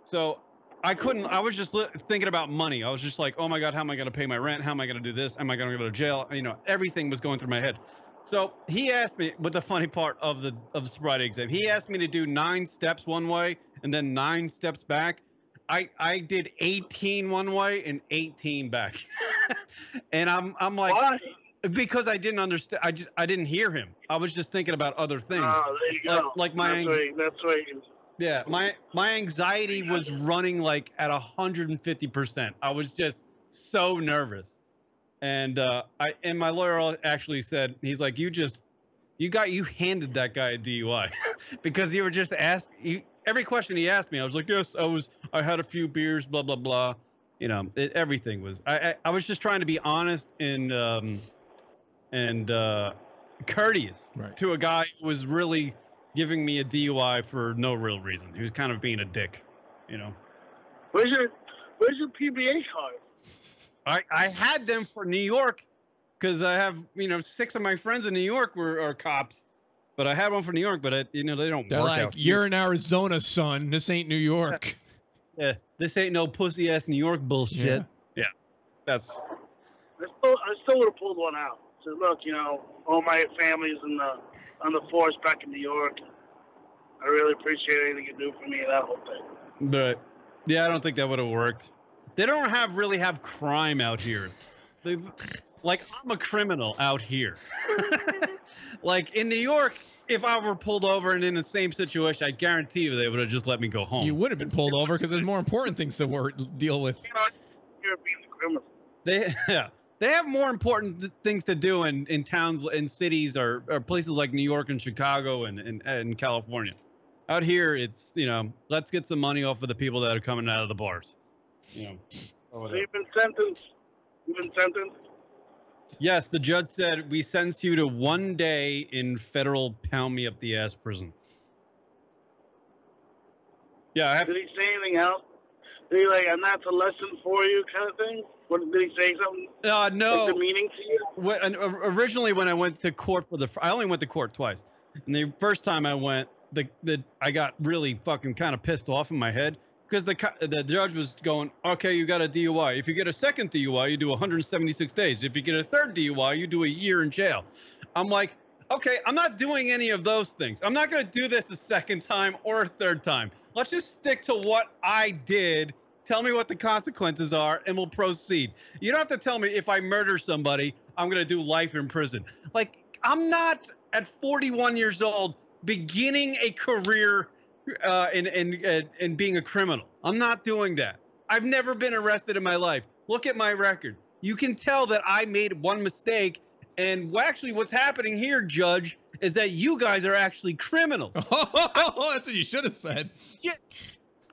so I couldn't. I was just thinking about money. I was just like, oh my god, how am I going to pay my rent? How am I going to do this? Am I going to go to jail? You know, everything was going through my head. So he asked me, with the funny part of the sobriety exam, he asked me to do 9 steps one way and then 9 steps back. I did 18 one way and 18 back, and I'm like, Why? because I didn't understand. I didn't hear him. I was just thinking about other things. Oh, there you go. Like my That's right. yeah, my anxiety was running like at 150%. I was just so nervous, and my lawyer actually said, he's like, you handed that guy a DUI because you were just every question he asked me, I was like, yes, I had a few beers, blah blah blah, you know, everything was. I was just trying to be honest and courteous to a guy who was really giving me a DUI for no real reason. He was kind of being a dick, you know. Where's your PBA card? I had them for New York because I have, you know, 6 of my friends in New York are cops, but I had one for New York, but you know, they don't They're work like, out. you're in Arizona, son. This ain't New York. Yeah, this ain't no pussy ass New York bullshit. Yeah, that's. I still would have pulled one out. So look, you know, all my family's on the force back in New York. I really appreciate anything you do for me, that whole thing. But yeah, I don't think that would have worked. They don't really have crime out here. Like, I'm a criminal out here. Like in New York, if I were pulled over and in the same situation, I guarantee you they would have just let me go home. You would have been pulled over because there's more important things to deal with. You know, you're being a criminal. They have more important things to do in towns, in cities, or places like New York and Chicago and California. Out here, it's, you know, let's get some money off of the people that are coming out of the bars. You know. So you've been sentenced? Yes, the judge said we sentence you to 1 day in federal pound me up the ass prison. Yeah, Did he say anything else? Did he like, and that's a lesson for you kind of thing? What, did he say something? No. What's the meaning to you? Originally, when I went to court I only went to court twice. And the first time I went, I got really fucking kind of pissed off in my head because the judge was going, okay, you got a DUI. If you get a second DUI, you do 176 days. If you get a third DUI, you do a year in jail. I'm like, okay, I'm not doing any of those things. I'm not going to do this a second time or a third time. Let's just stick to what I did. Tell me what the consequences are, and we'll proceed. You don't have to tell me if I murder somebody, I'm going to do life in prison. Like, I'm not at 41 years old beginning a career in being a criminal. I'm not doing that. I've never been arrested in my life. Look at my record. You can tell that I made one mistake, and actually what's happening here, Judge, is that you guys are actually criminals. Oh, that's what you should have said. Yeah.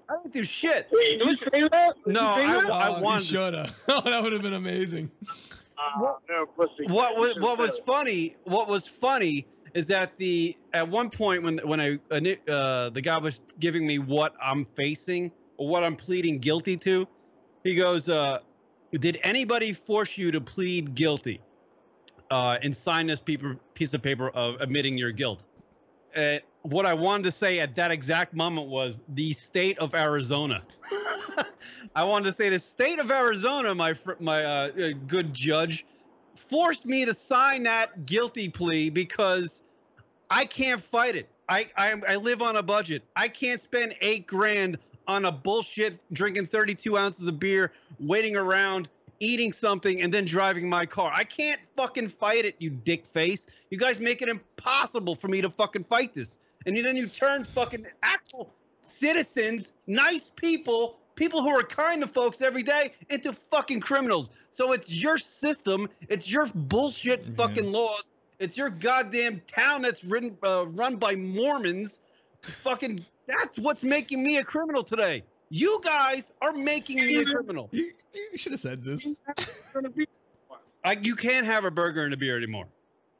I didn't do shit. Wait, did you say that? No, I wanted. You should have. Oh, that would have been amazing. What was funny is that at one point when the guy was giving me what I'm facing or what I'm pleading guilty to, he goes, "Did anybody force you to plead guilty and sign this piece of paper of admitting your guilt?" What I wanted to say at that exact moment was the state of Arizona. I wanted to say the state of Arizona, my good judge, forced me to sign that guilty plea because I can't fight it. I live on a budget. I can't spend $8 grand on a bullshit drinking 32 ounces of beer, waiting around, eating something, and then driving my car. I can't fucking fight it, you dick face. You guys make it impossible for me to fucking fight this. And then you turn fucking actual citizens, nice people who are kind to folks every day, into fucking criminals. So it's your system. It's your bullshit fucking laws. It's your goddamn town that's run by Mormons. Fucking, that's what's making me a criminal today. You guys are making me a criminal. You should have said this. You can't have a burger and a beer anymore.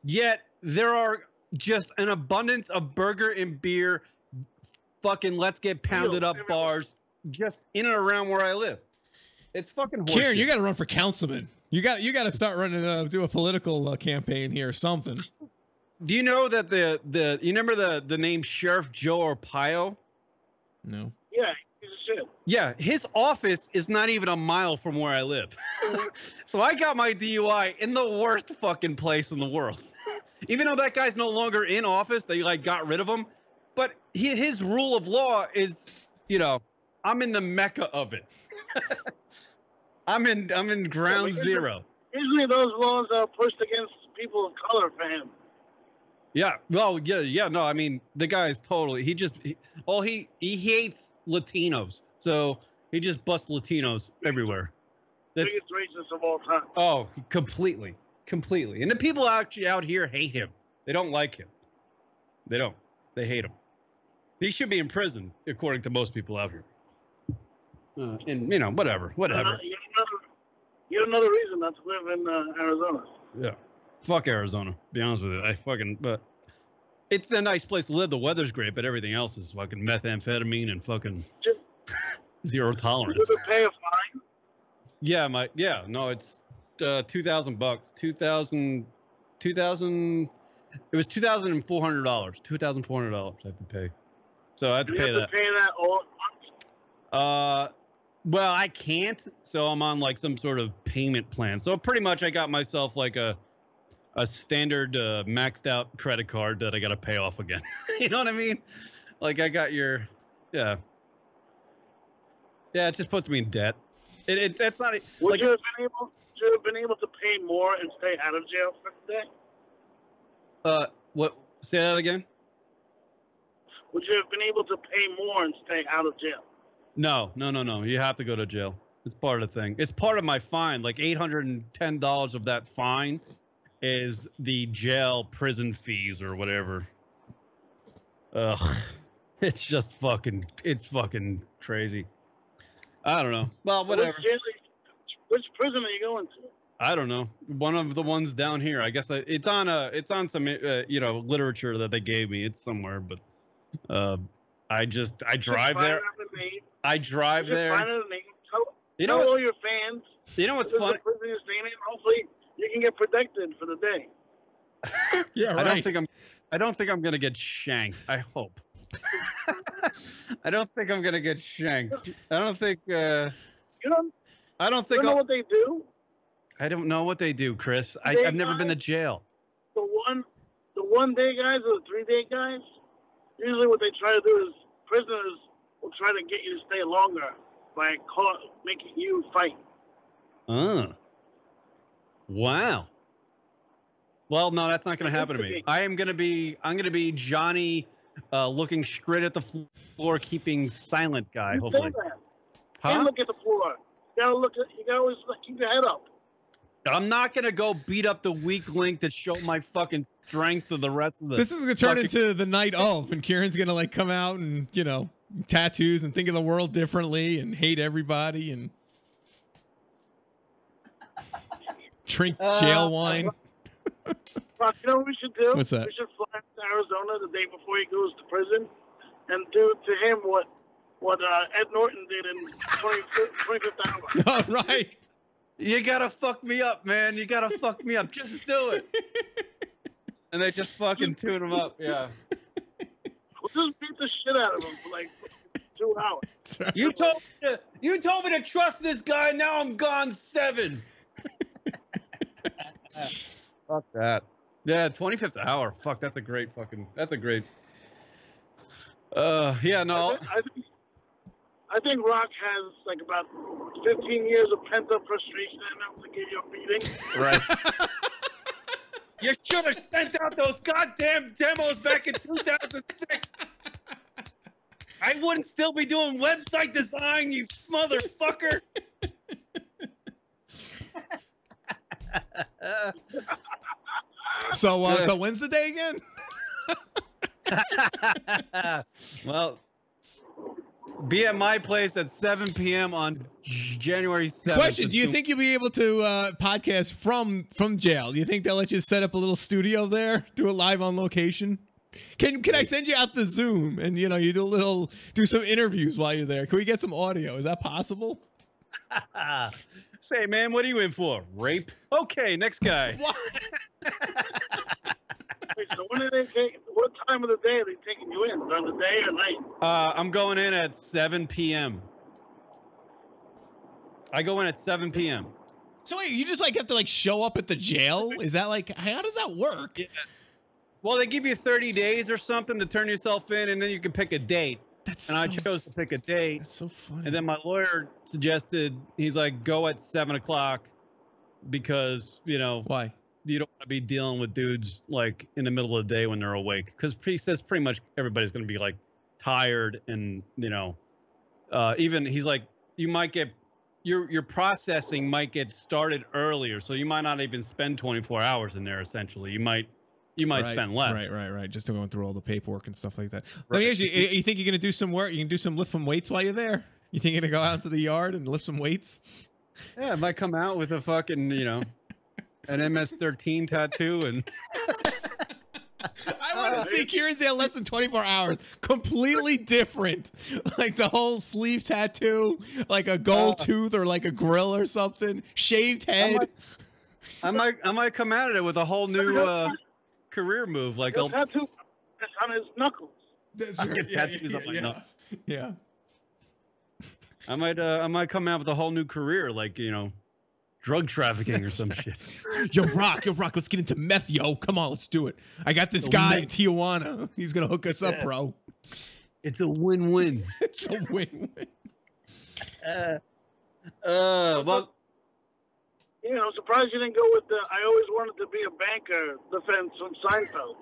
Yet there are just an abundance of burger and beer, fucking let's get pounded up bars just in and around where I live. It's fucking horseshit. Kieran, you got to run for councilman. You got to start running, do a political campaign here or something. Do you know that you remember the name Sheriff Joe Arpaio? No. Yeah, he's a shit. Yeah, his office is not even a mile from where I live. So I got my DUI in the worst fucking place in the world. Even though that guy's no longer in office, they like got rid of him. But his rule of law is, I'm in the mecca of it. I'm in ground zero. Usually those laws are pushed against people of color for him. Yeah, well, yeah, no, I mean, the guy is totally, he hates Latinos, so he just busts Latinos everywhere. Biggest racist of all time. Oh, completely. And the people actually out here hate him. They don't like him. They don't. They hate him. He should be in prison, according to most people out here. And, whatever. You have another reason not to live in Arizona. Yeah. Fuck Arizona, to be honest with you. But it's a nice place to live. The weather's great, but everything else is fucking methamphetamine and fucking zero tolerance. Did you pay a fine? Yeah, it's $2,000. 2,000. It was $2,400. $2,400 I have to pay. So I have to pay that. You have to pay that all at once? Well, I can't. So I'm on like some sort of payment plan. So pretty much I got myself like a standard maxed out credit card that I got to pay off again. You know what I mean? Like I got your, yeah. It just puts me in debt. That's not. Would you have been able to pay more and stay out of jail for the day? What? Say that again. Would you have been able to pay more and stay out of jail? No. You have to go to jail. It's part of the thing. It's part of my fine. Like $810 of that fine is the prison fees or whatever. Ugh. It's just fucking crazy. I don't know. Well, whatever. Which prison are you going to? I don't know. One of the ones down here. I guess it's on some literature that they gave me. It's somewhere, but I drive there. I drive there. Tell all your fans. You know what's funny? Hopefully, you can get protected for the day. Yeah, right. I don't think I'm gonna get shanked. I hope. I don't think I'm gonna get shanked. I don't think. I don't think. You know what they do? I don't know what they do, Chris. I've never been to jail. The 1 day guys or the 3 day guys. Usually, what they try to do is prisoners will try to get you to stay longer by making you fight. Wow. Well, no, that's not going to happen to me. I'm going to be Johnny, looking straight at the floor, keeping silent guy. You hopefully. Huh? You look at the floor. You gotta always keep your head up. I'm not going to go beat up the weak link that show my fucking strength to the rest of the. This is going to turn into the night of, and Kieran's going to like come out and, tattoos and think of the world differently and hate everybody and drink jail wine. Rock, you know what we should do? What's that? We should fly to Arizona the day before he goes to prison and do to him what Ed Norton did in 25th Hour. Oh, right. You gotta fuck me up, man. You gotta fuck me up. Just do it. And they just fucking tune him up. Yeah. We'll just beat the shit out of him for like 2 hours. Right. You told me to trust this guy. Now I'm gone 7. Fuck that. Yeah, 25th Hour. Fuck, that's a great. Yeah, no. I think Rock has like about 15 years of pent-up frustration enough to give you a beating. Right. You should have sent out those goddamn demos back in 2006. I wouldn't still be doing website design, you motherfucker. So when's the day again? Well, be at my place at 7 p.m. on January 7th. Question: do you think you'll be able to podcast from jail? Do you think they'll let you set up a little studio there, do it live on location? Can I send you out the Zoom and you do some interviews while you're there? Can we get some audio? Is that possible? Say, man, what are you in for? Rape? Okay, next guy. Wait, So when are they taking? What time of the day are they taking you in? During the day or night? I'm going in at 7 p.m. I go in at 7 p.m. So wait, you just like have to like show up at the jail? Is that like how does that work? Yeah. Well, they give you 30 days or something to turn yourself in, and then you can pick a date. I chose to pick a date. That's so funny. And then my lawyer suggested, he's like, go at 7 o'clock because, you know, why? You don't want to be dealing with dudes like in the middle of the day when they're awake. Because he says pretty much everybody's going to be like tired and, you know, even he's like, you might get your processing might get started earlier. So you might not even spend 24 hours in there, essentially. You might spend less. Right. Just going through all the paperwork and stuff like that. Let me ask you, you think you're going to do some work? You can do some lift some weights while you're there? You think you're going to go out into the yard and lift some weights? Yeah, I might come out with a fucking, you know, an MS-13 tattoo and... I want to see Kieran's there less than 24 hours. Completely different. Like the whole sleeve tattoo, like a gold tooth or like a grill or something. Shaved head. I might come out of it with a whole new career move. Like a tattoo on his knuckles. That's I'll right. get tattoos on my knuckles. Yeah. I might come out with a whole new career, like, you know, drug trafficking or some shit. Yo, Rock, let's get into meth, yo. Come on, let's do it. I got this guy in Tijuana. He's going to hook us up, bro. It's a win-win. It's a win-win. Well, you know, surprised you didn't go with the I always wanted to be a banker defense from Seinfeld.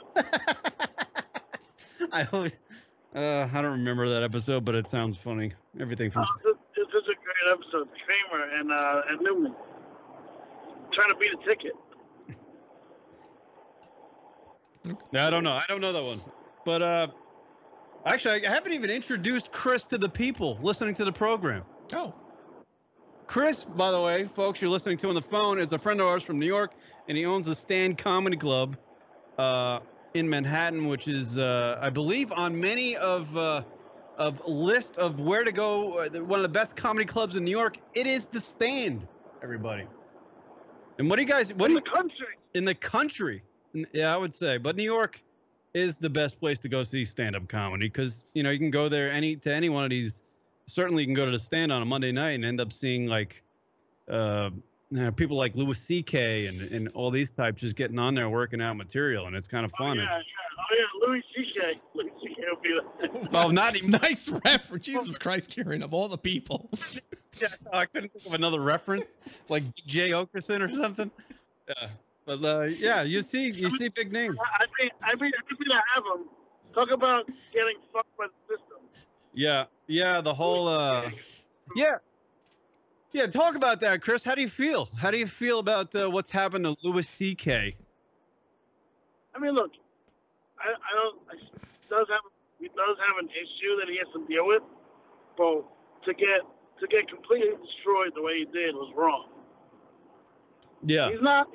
I don't remember that episode, but it sounds funny. Everything from... This is a great episode. Kramer and Newman trying to beat a ticket. Yeah, I don't know that one. But actually, I haven't even introduced Chris to the people listening to the program. Oh. Chris, by the way, folks, you're listening to on the phone, is a friend of ours from New York, and he owns the Stand Comedy Club in Manhattan, which is, I believe, on many of list of where to go. One of the best comedy clubs in New York. It is the Stand, everybody. And what do you guys? In the country. In the country, yeah, I would say. But New York is the best place to go see stand-up comedy because you know you can go there to any one of these. Certainly, you can go to the Stand on a Monday night and end up seeing like people like Louis C.K. and all these types just getting on there working out material, and it's kind of fun. Oh yeah, Louis C.K. Louis C.K. will be there. Oh, not even nice reference. Jesus Christ, Kieran, of all the people. Yeah, I couldn't think of another reference like Jay Okerson or something. Yeah, but yeah, you see big names. I'd be happy to have him talk about getting fucked by the system. Yeah, the whole yeah. Talk about that, Chris. How do you feel? How do you feel about what's happened to Louis C.K.? I mean, look, he does have an issue that he has to deal with, but to get completely destroyed the way he did was wrong. Yeah, he's not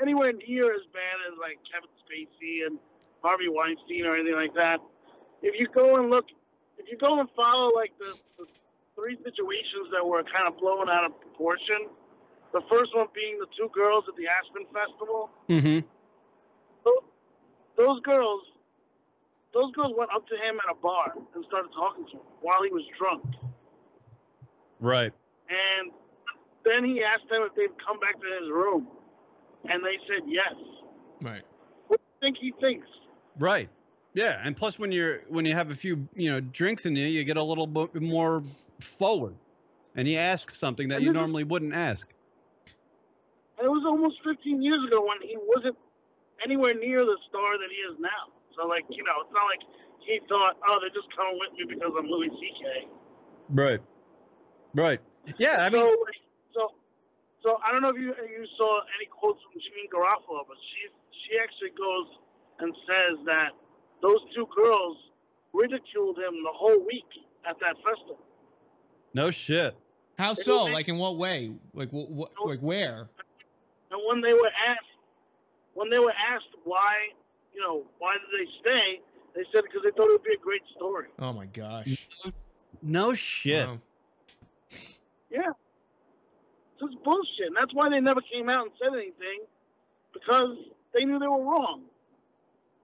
anywhere near as bad as like Kevin Spacey and Harvey Weinstein or anything like that. If you go and follow like the three situations that were kind of blown out of proportion, the first one being the two girls at the Aspen Festival. Mm-hmm. Those girls went up to him at a bar and started talking to him while he was drunk. Right. And then he asked them if they'd come back to his room, and they said yes. Right. What do you think he thinks? Right. Yeah, and plus when you have a few drinks in you get a little bit more forward, and you ask something that you normally wouldn't ask. And it was almost 15 years ago when he wasn't anywhere near the star that he is now. So like it's not like he thought, oh, they're just coming with me because I'm Louis C.K. Right. Yeah, I mean. So I don't know if you saw any quotes from Jimmy Garofalo, but she actually goes and says that those two girls ridiculed him the whole week at that festival. No shit. How so? Like in what way? Like what? Like where? And when they were asked why did they stay, they said because they thought it would be a great story. Oh my gosh. No shit. Wow. Yeah. So it's bullshit. And that's why they never came out and said anything, because they knew they were wrong.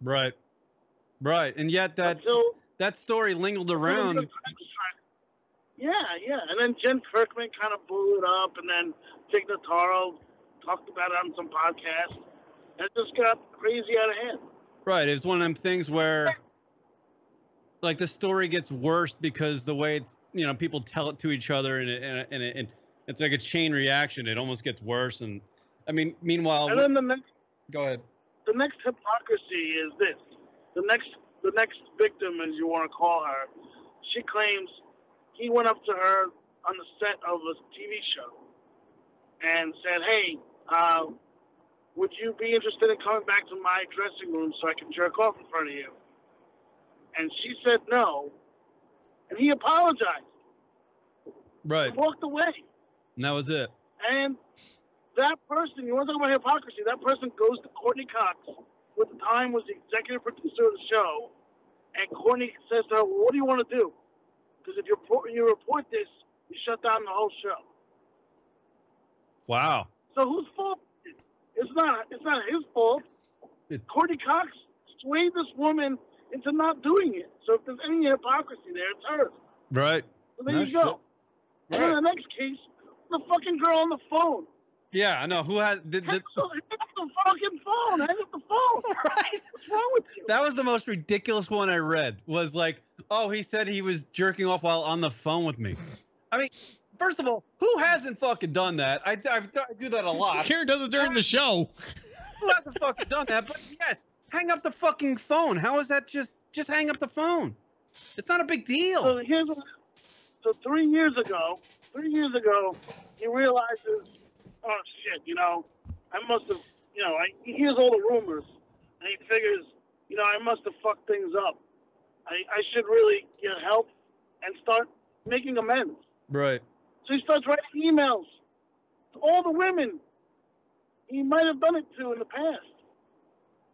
Right. Right. And yet that story lingered around. Yeah, yeah. And then Jen Kirkman kind of blew it up, and then Tig Notaro talked about it on some podcast. And it just got crazy out of hand. Right. It was one of them things where, like, the story gets worse because the way it's, people tell it to each other, and it's like a chain reaction. It almost gets worse. And I mean, meanwhile, and then go ahead. The next hypocrisy is this: the next victim, as you want to call her, she claims he went up to her on the set of a TV show and said, "Hey, would you be interested in coming back to my dressing room so I can jerk off in front of you?" And she said no, and he apologized. Right. He walked away. And that was it. And that person, you want to talk about hypocrisy, that person goes to Courtney Cox, who at the time was the executive producer of the show, and Courtney says to her, well, what do you want to do? Because if you report this, you shut down the whole show. Wow. So whose fault? It's not his fault. Courtney Cox swayed this woman into not doing it. So if there's any hypocrisy there, it's hers. Right. So there you go. Right. And in the next case, the fucking girl on the phone. Yeah, I know. Who has hang up the fucking phone? Hang up the phone. Right. What's wrong with you? That was the most ridiculous one I read. Was like, oh, he said he was jerking off while on the phone with me. I mean, first of all, who hasn't fucking done that? I do that a lot. Karen does it during the show. Who hasn't fucking done that? But yes, hang up the fucking phone. How is that just hang up the phone? It's not a big deal. So 3 years ago, he realizes, oh shit, I must have, he hears all the rumors, and he figures, I must have fucked things up. I should really get help and start making amends. Right. So he starts writing emails to all the women he might have done it to in the past.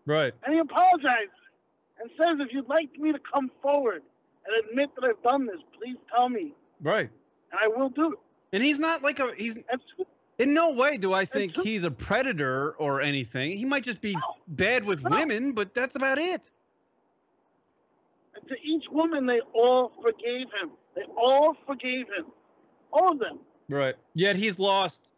Right. And he apologizes and says, if you'd like me to come forward and admit that I've done this, please tell me. Right. And I will do it. And he's not like in no way do I think he's a predator or anything. He might just be bad with women, but that's about it. And to each woman, they all forgave him. They all forgave him. All of them. Right. Yet he's lost,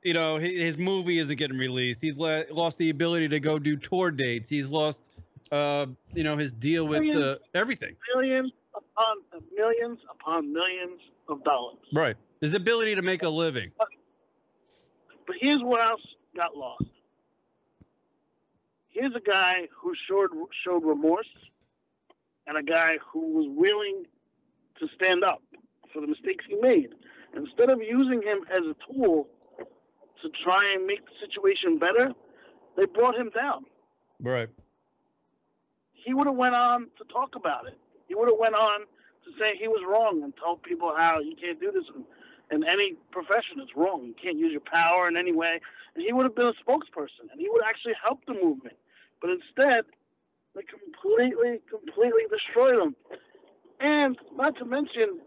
his movie isn't getting released. He's lost the ability to go do tour dates. He's lost, his deal with everything. Millions upon millions of dollars. Right. His ability to make a living. But here's what else got lost. Here's a guy who showed remorse, and a guy who was willing to stand up for the mistakes he made. Instead of using him as a tool to try and make the situation better, they brought him down. Right. He would have went on to talk about it. He would have went on to say he was wrong and told people how you can't do this in any profession. It's wrong. You can't use your power in any way. And he would have been a spokesperson, and he would actually help the movement. But instead, they completely destroyed him. And not to mention,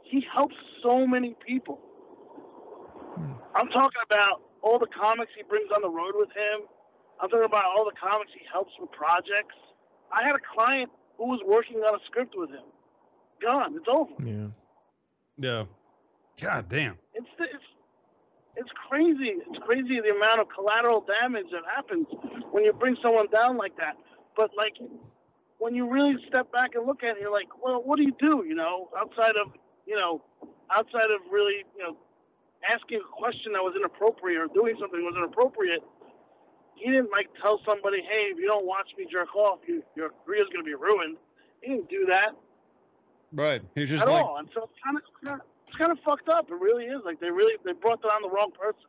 he helps so many people. I'm talking about all the comics he brings on the road with him. I'm talking about all the comics he helps with projects. I had a client who was working on a script with him. Gone. It's over. Yeah. Yeah. God damn. It's crazy. It's crazy the amount of collateral damage that happens when you bring someone down like that. But like, when you really step back and look at it, you're like, well, what do you do? Outside of really, asking a question that was inappropriate or doing something that was inappropriate. He didn't tell somebody, hey, if you don't watch me jerk off, your career's going to be ruined. He didn't do that. Right. He's just at all. And so it's kind of fucked up. It really is. Like they brought down the wrong person.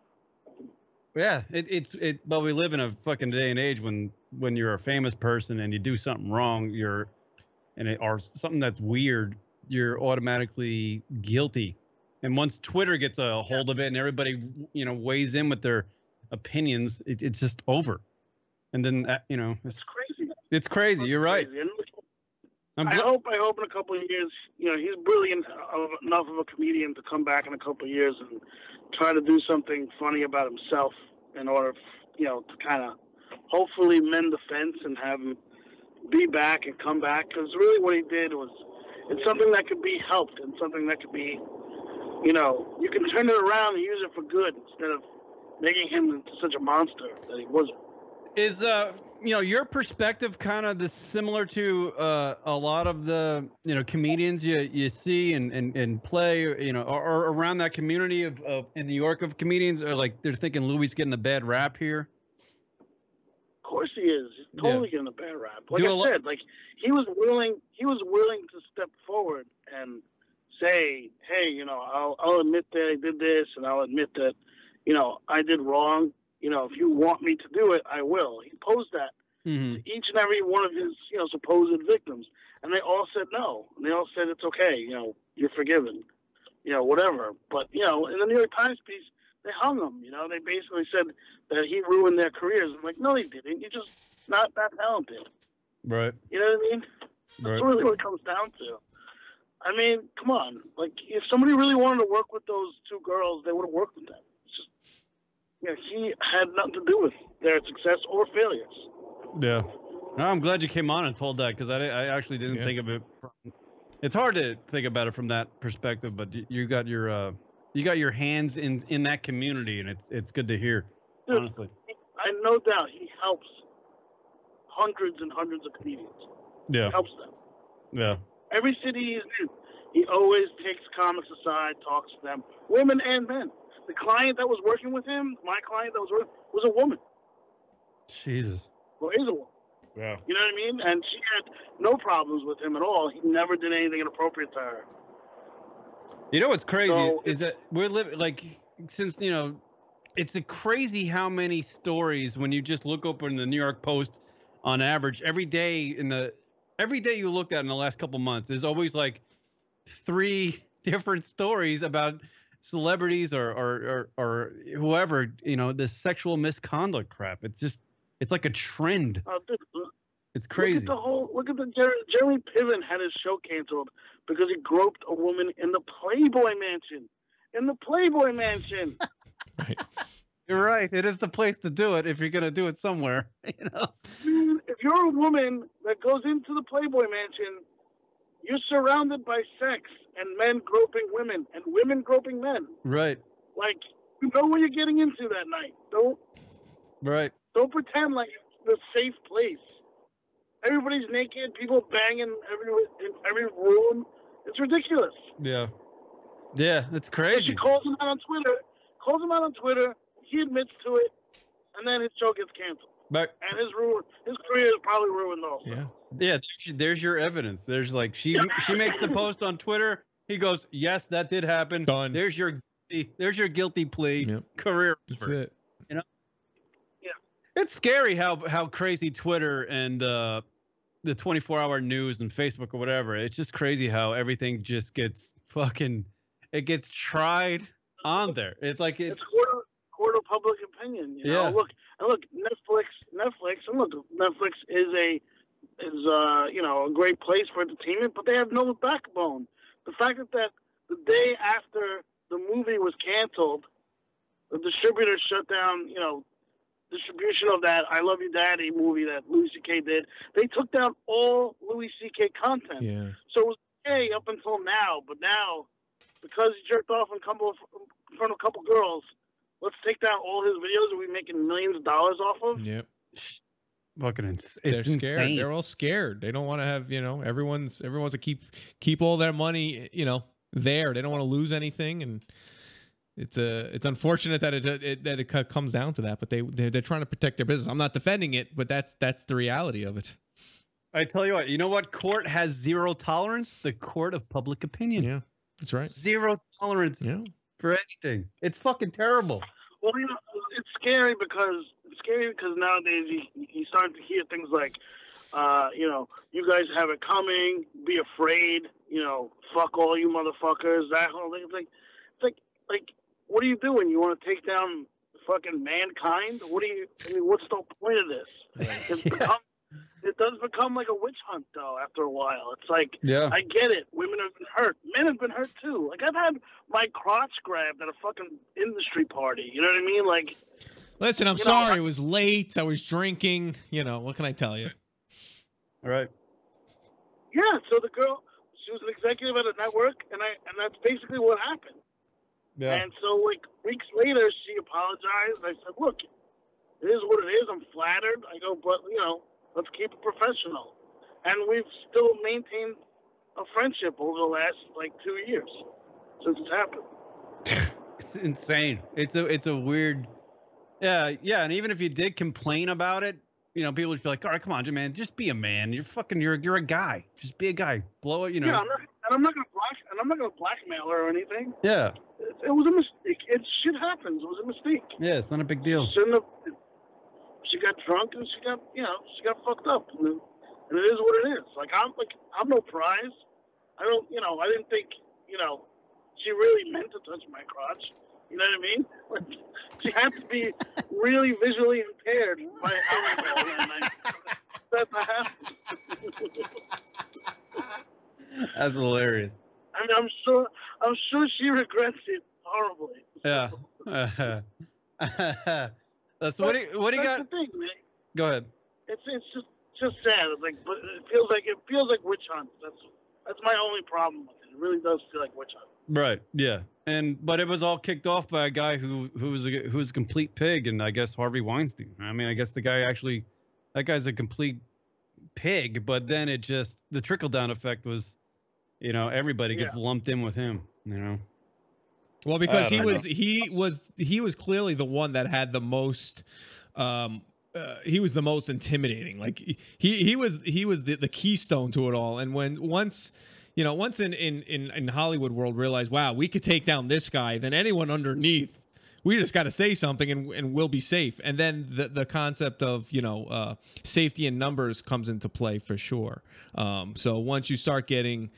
Yeah. But we live in a fucking day and age when you're a famous person and you do something wrong, or something that's weird, you're automatically guilty. And once Twitter gets a hold of it and everybody, weighs in with their opinions, it's just over. And then, it's crazy. It's crazy. You're right. I hope in a couple of years, he's brilliant enough of a comedian to come back in a couple of years and try to do something funny about himself in order, to kind of hopefully mend the fence and have him be back and come back, because really what he did was, it's something that could be helped and something that could be, you know, you can turn it around and use it for good instead of making him into such a monster that he wasn't. Is you know, your perspective kind of similar to a lot of the, you know, comedians you see and play, you know, or around that community of in New York of comedians, or like they're thinking Louis getting a bad rap here? Of course he is. He's totally getting a bad rap. Like I said, like he was willing to step forward and say, hey, you know, I'll admit that I did this, and I'll admit that, you know, I did wrong. You know, if you want me to do it, I will. He posed that to each and every one of his, you know, supposed victims, and they all said no. And they all said it's okay. You know, you're forgiven. You know, whatever. But you know, in the New York Times piece, they hung him. You know, they basically said that he ruined their careers. I'm like, no, he didn't. You're just not that talented. Right. You know what I mean? That's really what it comes down to. I mean, come on. Like, if somebody really wanted to work with those two girls, they would have worked with them. It's just, you know, he had nothing to do with their success or failures. Yeah. No, I'm glad you came on and told that, because I actually didn't think of it. It's hard to think about it from that perspective, but you got your hands in that community, and it's good to hear. Dude, honestly, I no doubt he helps hundreds and hundreds of comedians. Yeah, he helps them. Yeah. Every city he's in, he always takes comics aside, talks to them, women and men. The client that was working with him, my client that was working, was a woman. Jesus. Well, is a woman. Yeah. You know what I mean? And she had no problems with him at all. He never did anything inappropriate to her. You know what's crazy is that we're living, like, since, you know, it's a crazy how many stories when you just look up in the New York Post on average every day you looked at in the last couple months, there's always like 3 different stories about celebrities or whoever, you know, this sexual misconduct crap. It's like a trend. Dude, it's crazy. Look at the Jeremy Piven had his show canceled because he groped a woman in the Playboy Mansion. In the Playboy Mansion. Right. You're right. It is the place to do it if you're gonna do it somewhere. You know. If you're a woman that goes into the Playboy Mansion, you're surrounded by sex and men groping women and women groping men. Right. Like, you know what you're getting into that night. Don't pretend like it's a safe place. Everybody's naked, people banging in every room. It's ridiculous. Yeah. Yeah, it's crazy. So she calls him out on Twitter. He admits to it, and then his show gets canceled. But and his career is probably ruined also. Yeah. Yeah, there's your evidence. There's like she makes the post on Twitter. He goes, "Yes, that did happen." Done. There's your guilty plea. Yep. Career. That's it. You know. Yeah. It's scary how crazy Twitter and the 24-hour news and Facebook or whatever. It's just crazy how everything just gets gets tried on there. It's like it's court of public opinion. You know? Yeah. Look, Netflix, and look, Netflix is you know, a great place for entertainment, but they have no backbone. The fact that the day after the movie was canceled, the distributor shut down, you know, distribution of that I Love You Daddy movie that Louis C.K. did. They took down all Louis C.K. content. Yeah. So it was okay up until now, but now, because he jerked off in front of a couple girls, let's take down all his videos and we're making millions of dollars off of. Yep. Fucking it's They're scared. insane. They're all scared. They don't want to have, you know, everyone's to keep all their money, you know, there. They don't want to lose anything, and it's unfortunate that it comes down to that. But they're trying to protect their business. I'm not defending it, but that's the reality of it. I tell you what court has zero tolerance? The court of public opinion. Yeah, that's right. Zero tolerance for anything. It's fucking terrible. Well, you know, it's scary because nowadays you start to hear things like, you know, you guys have it coming, be afraid, you know, fuck all you motherfuckers, that whole thing. It's like, what are you doing? You want to take down fucking mankind? What's the point of this? It does become like a witch hunt, though, after a while. It's like, yeah. I get it. Women have been hurt. Men have been hurt, too. Like, I've had my crotch grabbed at a fucking industry party. You know what I mean? Like, listen, I'm sorry. It was late. I was drinking. You know, what can I tell you? Right. Yeah, so the girl, she was an executive at a network, and that's basically what happened. Yeah. And so, like, weeks later, she apologized. I said, look, it is what it is. I'm flattered. I go, but, let's keep it professional. And we've still maintained a friendship over the last, 2 years since it's happened. It's insane. It's a weird. Yeah. And even if you did complain about it, people would be like, all right, come on, man, just be a man. You're a guy. Just be a guy. Blow it, Yeah, I'm not gonna blackmail her or anything. Yeah. It was a mistake. Shit happens. It was a mistake. Yeah, it's not a big deal. She got drunk and she got fucked up, and it is what it is. I'm no prize. I didn't think, she really meant to touch my crotch. You know what I mean? Like, she had to be really visually impaired by alcohol that night. That happened. That's hilarious. I mean, I'm sure she regrets it horribly. Yeah. So what do you got? The thing, man. Go ahead. It's just sad. But it feels like witch hunt. That's my only problem with it. It really does feel like witch hunt. Right. Yeah. But it was all kicked off by a guy who was a complete pig, and I guess Harvey Weinstein. I mean, I guess that guy's a complete pig. But then the trickle down effect was, everybody gets lumped in with him. Well, because he was clearly the one that had the most. He was the most intimidating. Like he was the keystone to it all. And once in Hollywood world realized, wow, we could take down this guy, then anyone underneath, we just got to say something and we'll be safe. And then the concept of, safety in numbers comes into play for sure. So once you start getting,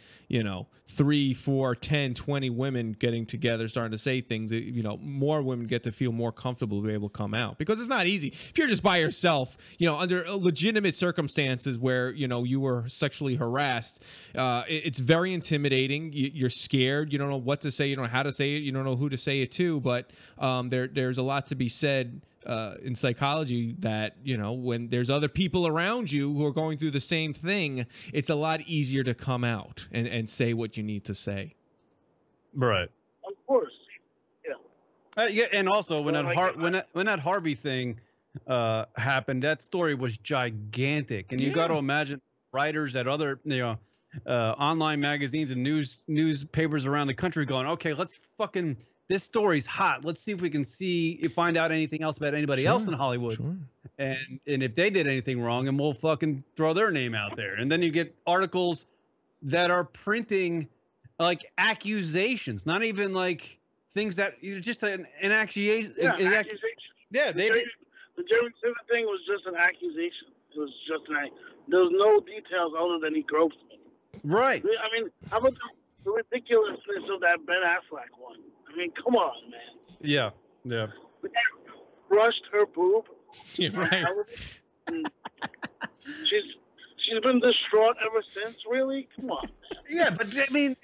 3, 4, 10, 20 women getting together, starting to say things, more women get to feel more comfortable to be able to come out, because it's not easy. If you're just by yourself, under legitimate circumstances where, you were sexually harassed, it's very intimidating. You're scared. You don't know what to say. You don't know how to say it. You don't know who to say it to. But there's a lot to be said in psychology that, when there's other people around you who are going through the same thing, it's a lot easier to come out and say what you need to say. Right. Of course. Yeah. Yeah, and also when that Harvey thing happened, that story was gigantic, and you got to imagine writers at other online magazines and newspapers around the country going, okay, this story's hot. Let's see if we can find out anything else about anybody else in Hollywood. Sure. And if they did anything wrong, and we'll fucking throw their name out there. And then you get articles that are printing like accusations, not even like things that just an accusation. Yeah, accusation. Yeah, the Jerry Simmons thing was just an accusation. It was just there was no details other than he groped me. Right. I mean, how about the ridiculousness of that Ben Affleck one? I mean, come on, man. Yeah. Brushed her boob. Yeah, right. She's been distraught ever since. Really? Come on. Yeah, but I mean,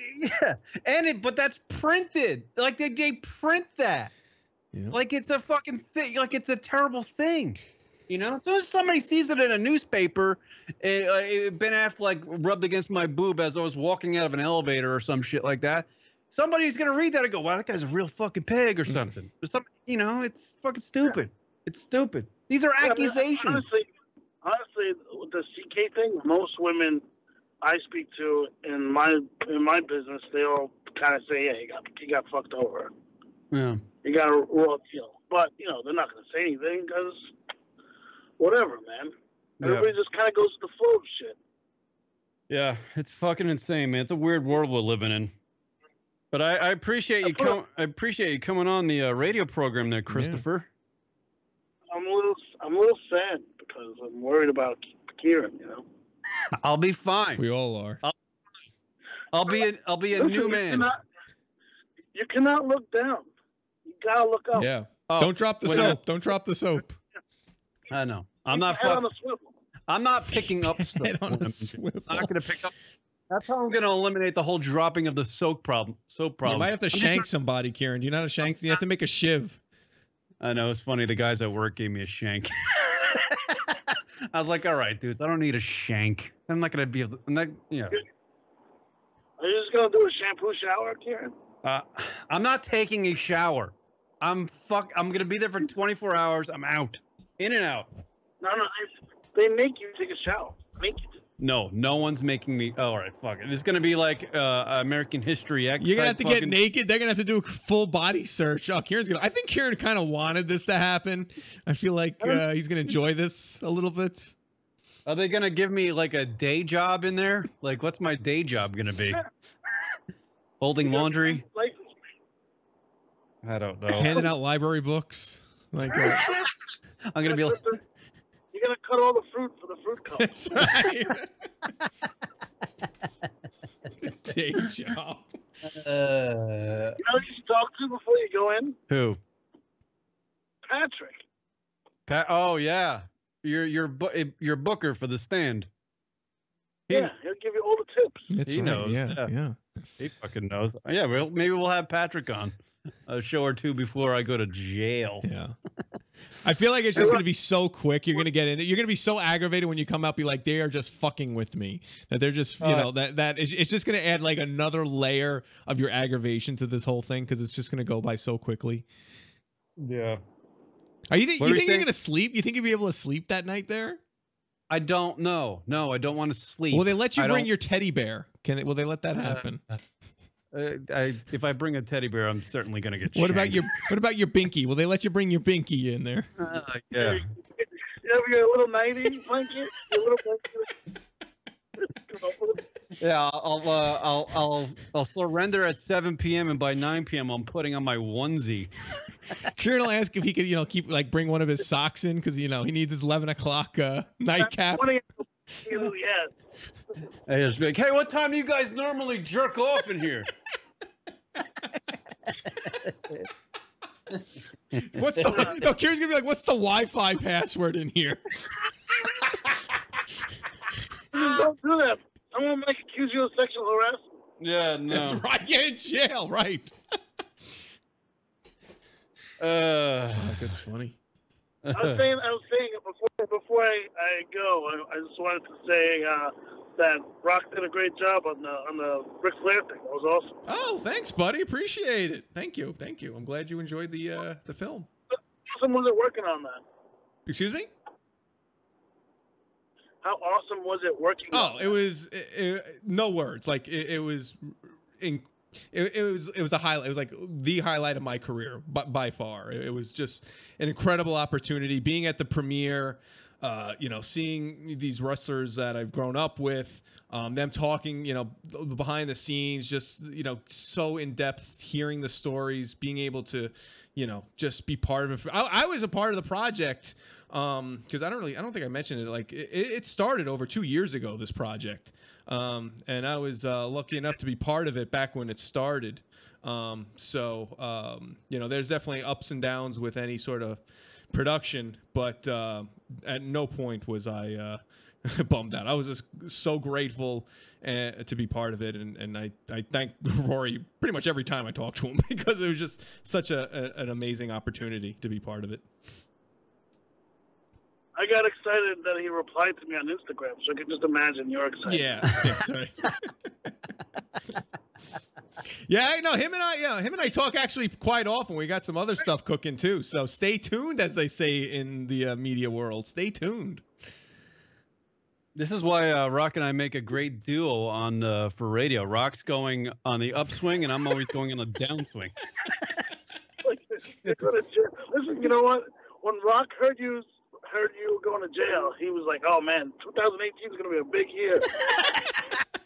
but that's printed. Like they print that. Yeah. Like it's a fucking thing. Like it's a terrible thing. So if somebody sees it in a newspaper, Ben Affleck rubbed against my boob as I was walking out of an elevator or some shit like that. Somebody's gonna read that and go, "Wow, that guy's a real fucking pig," or something. Or something. It's fucking stupid. It's stupid. These are accusations. I mean, honestly, with the CK thing, most women I speak to in my business, they all kind of say, "Yeah, he got fucked over. Yeah, he got a raw deal." But they're not gonna say anything because whatever, man. Everybody just kind of goes with the flow of shit. Yeah, it's fucking insane, man. It's a weird world we're living in. But I appreciate you coming on the radio program there, Christopher. Yeah. I'm a little sad because I'm worried about Kieran. I'll be fine. We all are. I'll be a new man. You cannot look down. You gotta look up. Yeah. Oh, don't drop the soap. Don't drop the soap. I know. I'm not picking up soap. Head on a swivel. I'm not gonna pick up. That's how I'm going to eliminate the whole dropping of the soap problem. You might have to shank somebody, Kieran. Do you know how to shank? You have to make a shiv. I know. It's funny. The guys at work gave me a shank. I was like, all right, dudes, I don't need a shank. I'm not gonna be able to, I'm not, you know. Are you just gonna do a shampoo shower, Kieran? I'm not taking a shower. I'm gonna be there for 24 hours. I'm out. In and out. No, they make you take a shower. Make you. No one's making me. Oh, all right, fuck it. It's gonna be like American History X. You're gonna have to get naked. They're gonna have to do a full body search. Oh, I think Kieran kind of wanted this to happen. I feel like he's gonna enjoy this a little bit. Are they gonna give me like a day job in there? Like, what's my day job gonna be? Holding laundry? I don't know. Handing out library books. Like, I'm gonna be like. You're gonna cut all the fruit for the fruit cup. That's right. Day job. You know who you should talk to before you go in? Who? Patrick. Oh yeah, your booker for the stand. Yeah, he'll give you all the tips. He knows. Yeah. He fucking knows. Yeah, well, maybe we'll have Patrick on a show or two before I go to jail. Yeah. I feel like it's just going to be so quick. You're going to get in it. You're going to be so aggravated when you come out, be like, they are just fucking with me. That they're just, you know, it's just going to add like another layer of your aggravation to this whole thing because it's just going to go by so quickly. Yeah. You think you're going to sleep? You think you'll be able to sleep that night there? I don't know. No, I don't want to sleep. Will they let you bring your teddy bear? Will they let that happen? If I bring a teddy bear, I'm certainly gonna get. What shanked. about your binky? Will they let you bring your binky in there? Yeah. You have your little nightie blanket, your little blanket. Yeah, I'll surrender at 7 p.m. and by 9 p.m. I'm putting on my onesie. Kieran will ask if he could, keep bring one of his socks in because he needs his 11 o'clock nightcap. Yes. I just be like, hey, what time do you guys normally jerk off in here? Kieran's gonna be like, what's the Wi-Fi password in here? Don't do that. Someone might accuse you of sexual harassment. Yeah, no. That's right. You're in jail, right? That's funny. I was saying before I go, I just wanted to say that Rock did a great job on the Ric Flair thing. That was awesome. Oh, thanks, buddy. Appreciate it. Thank you. I'm glad you enjoyed the film. Someone was working on that. Excuse me? How awesome was it working? Oh, it was no words. Like it was a highlight. It was like the highlight of my career, by far. It was just an incredible opportunity. Being at the premiere, seeing these wrestlers that I've grown up with, them talking, behind the scenes, just so in depth, hearing the stories, being able to, just be part of it. I was a part of the project. Because I don't think I mentioned it. Like it started over 2 years ago, this project, and I was lucky enough to be part of it back when it started. There's definitely ups and downs with any sort of production, but at no point was I bummed out. I was just so grateful to be part of it, and I thank Rory pretty much every time I talk to him because it was just such an amazing opportunity to be part of it. I got excited that he replied to me on Instagram, so I could just imagine you're excited. Yeah, that's right. Yeah, I know him and I talk actually quite often. We got some other stuff cooking too, so stay tuned, as they say in the media world. Stay tuned. This is why Rock and I make a great duo for radio. Rock's going on the upswing, and I'm always going on a downswing. Listen, you know what? When Rock heard you going to jail, he was like, oh man, 2018 is going to be a big year.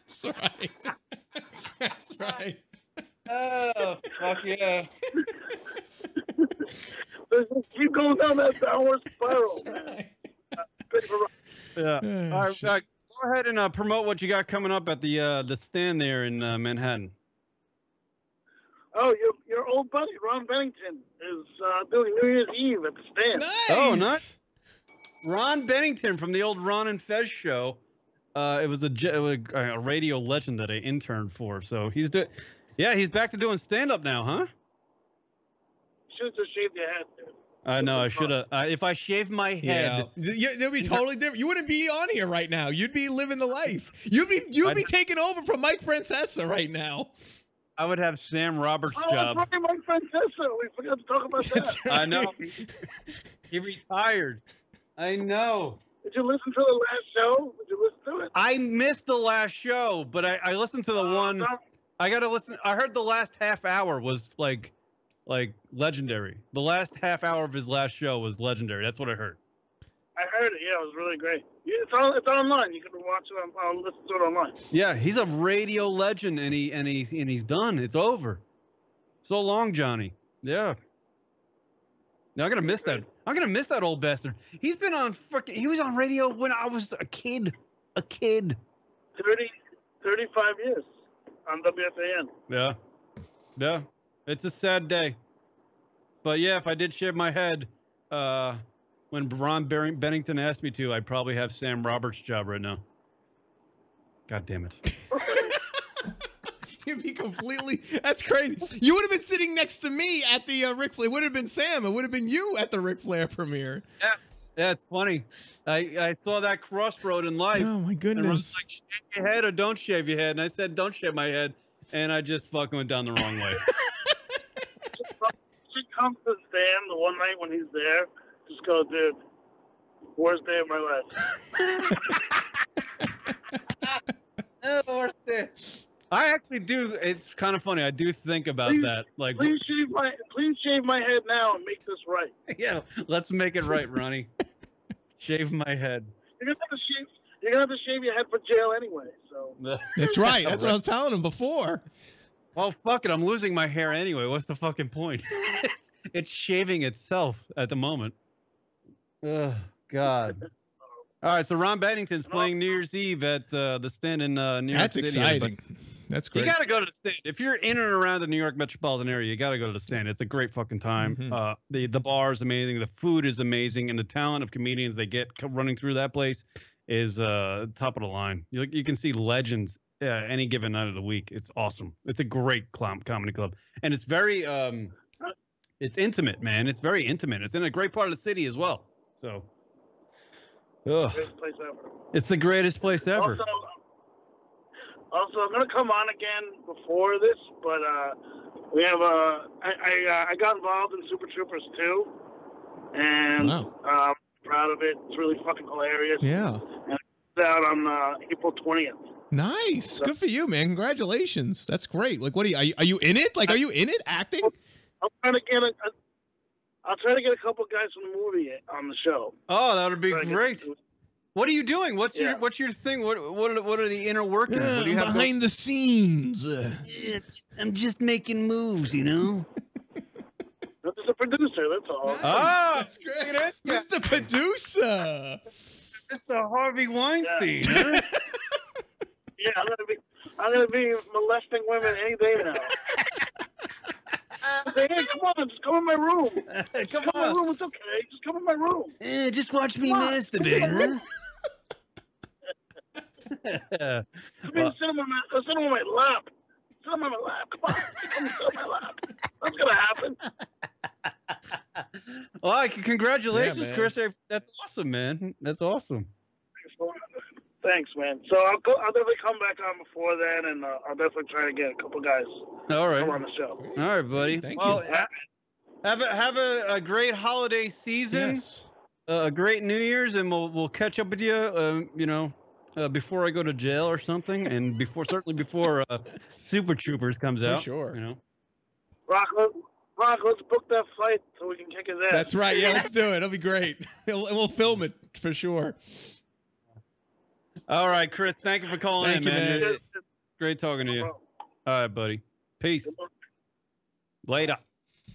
That's right. That's right. Oh, fuck yeah. Keep going down that downward spiral, man. Yeah. All right, Rock, go ahead and promote what you got coming up at the stand there in Manhattan. Oh, your old buddy, Ron Bennington, is doing New Year's Eve at the stand. Nice. Oh, nice. Ron Bennington from the old Ron and Fez show. It was a radio legend that I interned for. So he's back to doing stand-up now, huh? Should have just shaved your head, dude. I know. I should have. If I shaved my head, it'd be totally different. You wouldn't be on here right now. You'd be living the life. You'd be taking over from Mike Francesa right now. I would have Sam Roberts' job. That's right, Mike Francesa. We forgot to talk about that. I know. He retired. I know. Did you listen to the last show? Did you listen to it? I missed the last show, but I listened to the one. I got to listen. I heard the last half hour was like legendary. The last half hour of his last show was legendary. That's what I heard. I heard it. Yeah, it was really great. It's online. You can watch it. Listen to it online. Yeah, he's a radio legend, and he's done. It's over. So long, Johnny. Yeah. Now I'm gonna miss that. I'm gonna miss that old bastard. He's been on he was on radio when I was a kid. 35 years on WFAN. Yeah. Yeah. It's a sad day. But yeah, if I did shave my head, when Ron Bennington asked me to, I'd probably have Sam Roberts' job right now. God damn it. You'd be completely. That's crazy. You would have been sitting next to me at the Ric Flair. It would have been Sam. It would have been you at the Ric Flair premiere. Yeah, it's funny. I saw that crossroad in life. Oh my goodness! And Ron's like, shave your head or don't shave your head, and I said, don't shave my head, and I just fucking went down the wrong way. She comes to Stan the one night when he's there. Just go, dude. Worst day of my life. Worst day. I actually do. It's kind of funny. I do think about that. Like, please shave my head now and make this right. Yeah, let's make it right, Ronnie. Shave my head. You're gonna have to shave your head for jail anyway. So. That's right. That's what I was telling him before. Well, fuck it. I'm losing my hair anyway. What's the fucking point? It's shaving itself at the moment. Oh, God. All right, so Ron Bennington's playing New Year's Eve at the Stand in New York City. That's exciting. That's great. You got to go to the Stand. If you're in and around the New York metropolitan area, you got to go to the Stand. It's a great fucking time. The bar is amazing. The food is amazing. And the talent of comedians they get running through that place is top of the line. You can see legends any given night of the week. It's awesome. It's a great comedy club. And it's very, it's intimate, man. It's very intimate. It's in a great part of the city as well. So, place ever. It's the greatest place ever. Also, I'm gonna come on again before this, but we have I got involved in Super Troopers 2, and I'm proud of it. It's really fucking hilarious. Yeah. And it's out on April 20th. Nice. So, good for you, man. Congratulations. That's great. Like, what are you in it? Like, are you in it acting? I'm trying to get I'll try to get a couple guys from the movie on the show. Oh, that would be great. What are you doing? What's your thing? What are the inner workings? What do you have behind the scenes? Yeah, I'm just making moves, you know. I'm just a producer. That's all. Nice. Oh, that's great. Mr. Producer. Mr. Harvey Weinstein. Huh? Yeah, I'm gonna be molesting women any day now. Say, hey, come on, just come in my room. Come in my room, it's okay. Just come in my room. Just watch me masturbate, huh? Sit on my lap. Sit on my lap. Come on, come sit on my lap. That's gonna happen. Well, congratulations, yeah, Chris. That's awesome, man. That's awesome. Thanks, man. So I'll definitely come back on before then, and I'll definitely try to get a couple guys. All right. On the show. All right, buddy. Thank you. Have a great holiday season. Yes. A great New Year's, and we'll catch up with you. Before I go to jail or something, and certainly before Super Troopers comes out. For sure. You know. Rock, let's book that flight so we can kick his ass. That's right. Yeah, let's do it. It'll be great. We'll film it for sure. All right, Chris. Thank you for calling in, man. Great talking to you. All right, buddy. Peace. Later.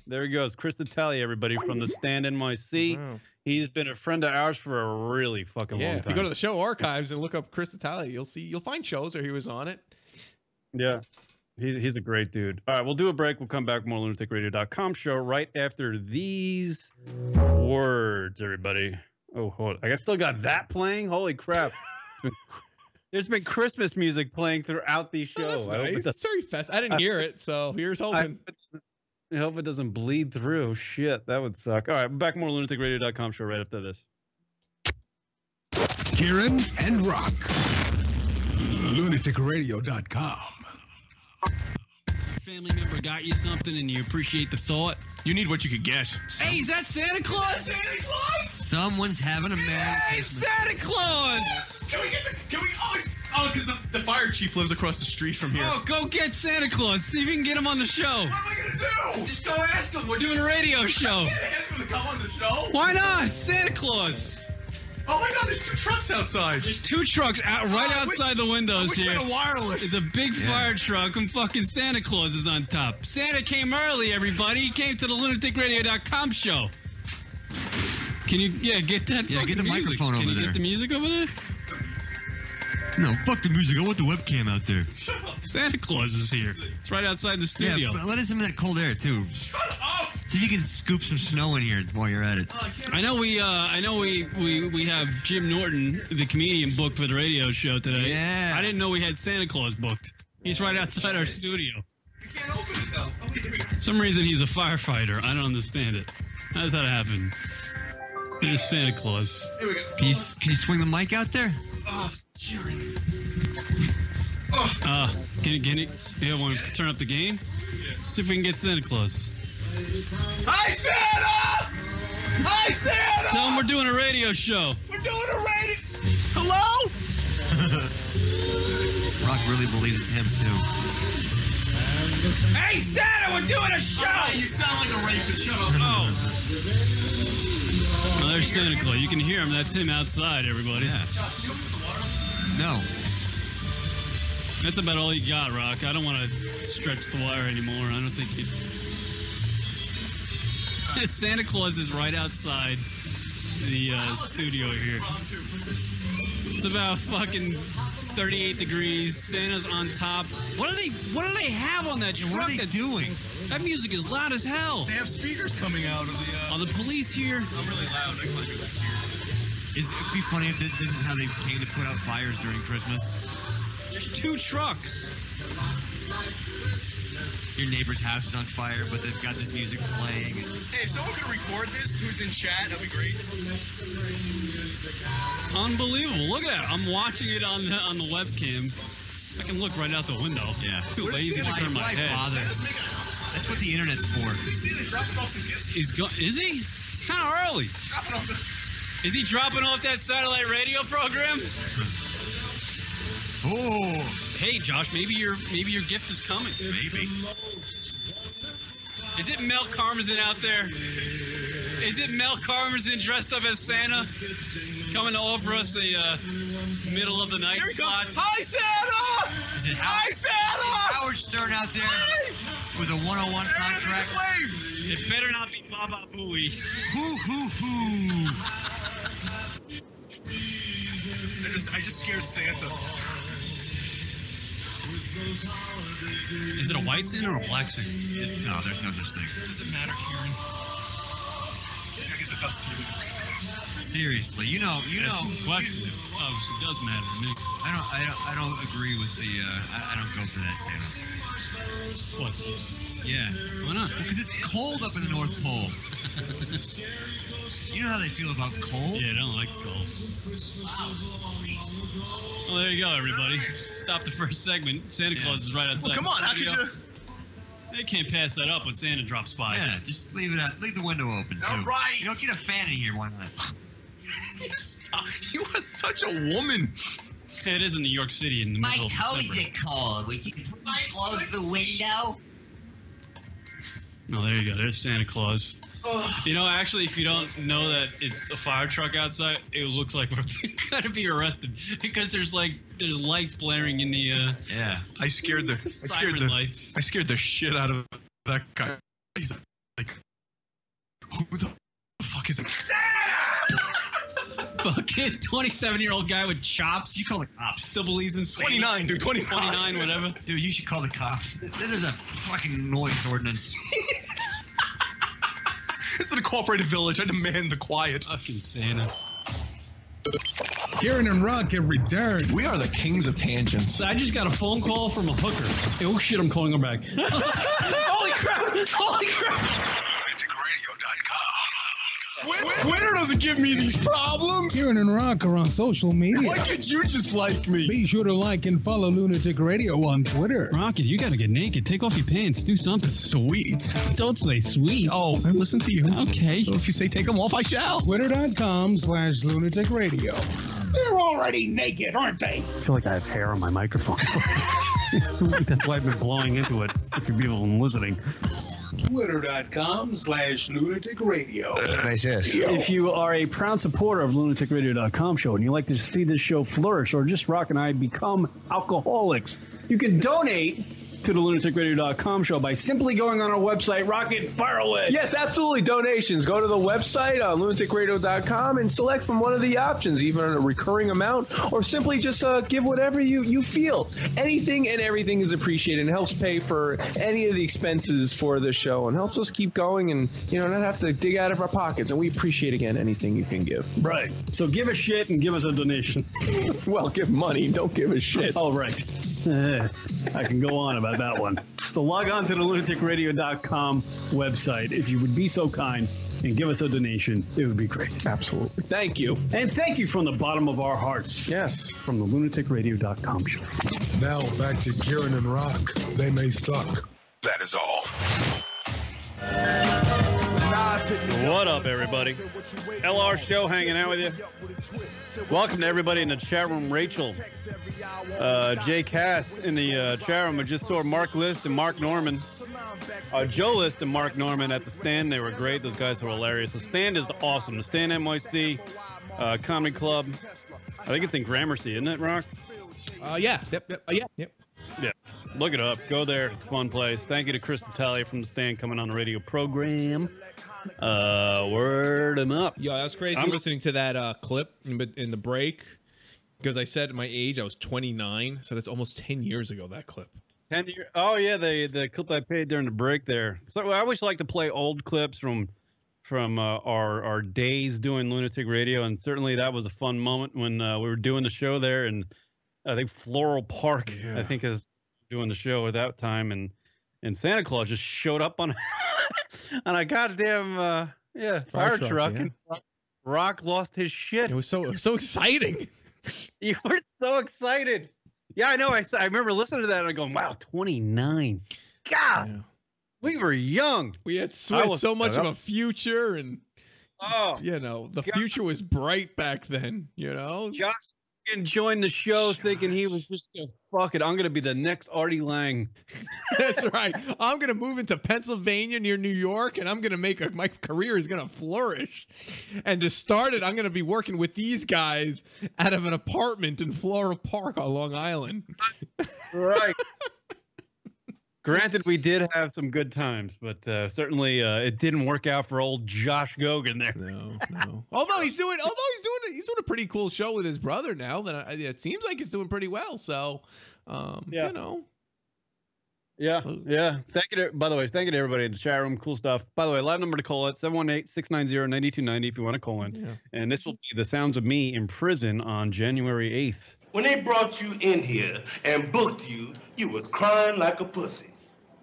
There he goes. Chris Italia, everybody, from the Stand NYC. Wow. He's been a friend of ours for a really fucking long time. If you go to the show archives and look up Chris Italia, you'll find shows where he was on it. Yeah. He's a great dude. All right, we'll do a break. We'll come back. More lunaticradio.com show right after these words, everybody. Oh, hold on. I still got that playing? Holy crap. There's been Christmas music playing throughout the show. Oh, that's nice. It's very fast. I didn't hear it, so here's hoping. I hope it doesn't bleed through. Shit, that would suck. All right, back more lunaticradio.com show right after this. Kieran and Rock. Lunaticradio.com. Family member got you something and you appreciate the thought. You need what you could get. Hey, is that Santa Claus? Santa Claus! Someone's having a Merry Christmas. Santa Claus! Can we, because the fire chief lives across the street from here. Oh, go get Santa Claus. See if you can get him on the show. What am I going to do? Just go ask him. We're doing a radio show. I can't ask him to come on the show. Why not? Santa Claus. Oh my God, there's 2 trucks outside. There's 2 trucks right outside the windows here. I wireless. It's a big fire truck and fucking Santa Claus is on top. Santa came early, everybody. He came to the lunaticradio.com show. Can you, get that? Yeah, get the music. microphone over there. Can you get the music over there? No, fuck the music. I want the webcam out there. Santa Claus is here. It's right outside the studio. Yeah, but let us in that cold air too. Shut up! See if you can scoop some snow in here while you're at it. I know we have Jim Norton, the comedian, booked for the radio show today. Yeah. I didn't know we had Santa Claus booked. He's right outside our studio. You can't open it though. Oh, wait, here we go. For some reason he's a firefighter. I don't understand it. How does that happen? There's Santa Claus. Here we go. Can you swing the mic out there? Oh, Kieran. Can you want to turn up the gain? Yeah. See if we can get Santa Claus. Hi, Santa! Hi, Santa! Tell him we're doing a radio show. We're doing a radio. Hello? Rock really believes it's him too. Hey, Santa, we're doing a show! Oh, you sound like a rapist. Shut up. Oh, there's Santa Claus. You can hear him. That's him outside, everybody. Yeah. No. That's about all you got, Rock. I don't want to stretch the wire anymore. I don't think you... Santa Claus is right outside the studio here. It's about fucking 38 degrees. Santa's on top. What do they have on that truck? What are they doing? That music is loud as hell. They have speakers coming out of the... Are the police here? I'm really loud. I can't do that here. It'd be funny if this is how they came to put out fires during Christmas. There's 2 trucks. Your neighbor's house is on fire, but they've got this music playing. Hey, if someone could record this who's in chat, that'd be great. Unbelievable. Look at that. I'm watching it on the webcam. I can look right out the window. Yeah. Too lazy to turn my head. Bother? That's what the internet's for. You see this dropping off some gifts? Is he? It's kind of early. Dropping off Is he dropping off that satellite radio program? Oh. Hey, Josh, maybe your gift is coming. Maybe. Is it Mel Karmazin out there? Is it Mel Karmazin dressed up as Santa? Coming to offer us a middle of the night slot? Hi, Santa! Is it Hi, Santa! Howard Stern out there with a 101 contract? It better not be Baba Booey. Hoo. I just scared Santa. Is it a white Santa or a black Santa? No, there's no such thing. Does it matter, Kieran? I guess it does to you. Seriously, you know. Question. Obviously, it does matter to me. I don't agree with the. I don't go for that Santa. What? Yeah. Why not? Because it's cold up in the North Pole. You know how they feel about cold? Yeah, I don't like cold. Well, there you go, everybody. Stop the first segment. Santa Claus is right outside. Well, come on, how could you? They can't pass that up when Santa drops by. Yeah, just leave it out. Leave the window open too. All right. You know, get a fan in here. Why not? You are such a woman. Hey, it is in New York City in the middle of December. cold. Would you close the window? Oh, there you go. There's Santa Claus. You know, actually, if you don't know that it's a fire truck outside, it looks like we're gonna be arrested because there's lights blaring in the yeah. I scared the lights. I scared the shit out of that guy. He's like, who the fuck is it? Fucking 27-year-old guy with chops. You call the cops. Still believes in Santa. 29, dude. 29, whatever. Dude, you should call the cops. There's a fucking noise ordinance. This is an incorporated village. I demand the quiet. Fucking Santa. Kieran and Rock have returned. We are the kings of tangents. I just got a phone call from a hooker. Oh shit, I'm calling her back. Holy crap! Holy crap! Twitter doesn't give me these problems. Kieran and Rock are on social media. Why could you just like me? Be sure to like and follow Lunatic Radio on Twitter. Rocket, you gotta get naked. Take off your pants. Do something. Sweet. Don't say sweet. Oh, I listen to you. Okay. So if you say take them off, I shall. Twitter.com/Lunatic Radio. They're already naked, aren't they? I feel like I have hair on my microphone. That's why I've been blowing into it, if you're people listening. Twitter.com/Lunatic Radio. If you are a proud supporter of lunaticradio.com show and you like to see this show flourish, or just Rock and I become alcoholics, you can donate to the lunaticradio.com show by simply going on our website. Rocket, fire away. Yes, absolutely. Donations. Go to the website, lunaticradio.com, and select from one of the options, either a recurring amount or simply just give whatever you feel. Anything and everything is appreciated and helps pay for any of the expenses for the show and helps us keep going and, not have to dig out of our pockets. And we appreciate, again, anything you can give. Right. So give a shit and give us a donation. Well, give money. Don't give a shit. Oh, right. I can go on about that one. So log on to the lunaticradio.com website if you would be so kind and give us a donation. It would be great. Absolutely. Thank you. And thank you from the bottom of our hearts. Yes. From the lunaticradio.com show. Now back to Kieran and Rock. They may suck. That is all. What up, everybody? LR Show hanging out with you. Welcome to everybody in the chat room. Rachel, Jay Cass in the chat room. I just saw Mark List and Mark Norman. Joe List and Mark Norman at the stand. They were great. Those guys were hilarious. The stand is awesome. The stand NYC Comedy Club. I think it's in Gramercy, isn't it, Rock? Yeah. Yep. Yeah. Look it up. Go there. It's a fun place. Thank you to Chris Italia from the stand coming on the radio program. Word him up. Yo, that's crazy. I'm listening to that clip in the break because I said at my age I was 29, so that's almost 10 years ago. That clip. 10 years. Oh yeah, the clip I played during the break there. So I always like to play old clips from our days doing Lunatic Radio, and certainly that was a fun moment when we were doing the show there, and I think Floral Park, I think, is doing the show at that time, and Santa Claus just showed up on on a goddamn fire truck, and Rock lost his shit. It was so exciting. You were so excited. Yeah, I know. I remember listening to that and going, "Wow, 29. God, we were young. We had so much of a future, and the future was bright back then. Josh joined the show thinking he was just gonna fuck it. I'm gonna be the next Artie Lang. That's right. I'm gonna move into Pennsylvania near New York, and I'm gonna my career is gonna flourish. And to start it, I'm gonna be working with these guys out of an apartment in Floral Park on Long Island. Right. Granted, we did have some good times, but certainly it didn't work out for old Josh Gogan there. No. Although he's doing a pretty cool show with his brother now. That it seems like he's doing pretty well. So, Yeah. Thank you. By the way, thank you to everybody in the chat room. Cool stuff. By the way, live number to call it 718-690-9290 if you want to call in. Yeah. And this will be the sounds of me in prison on January 8th. When they brought you in here and booked you, you was crying like a pussy.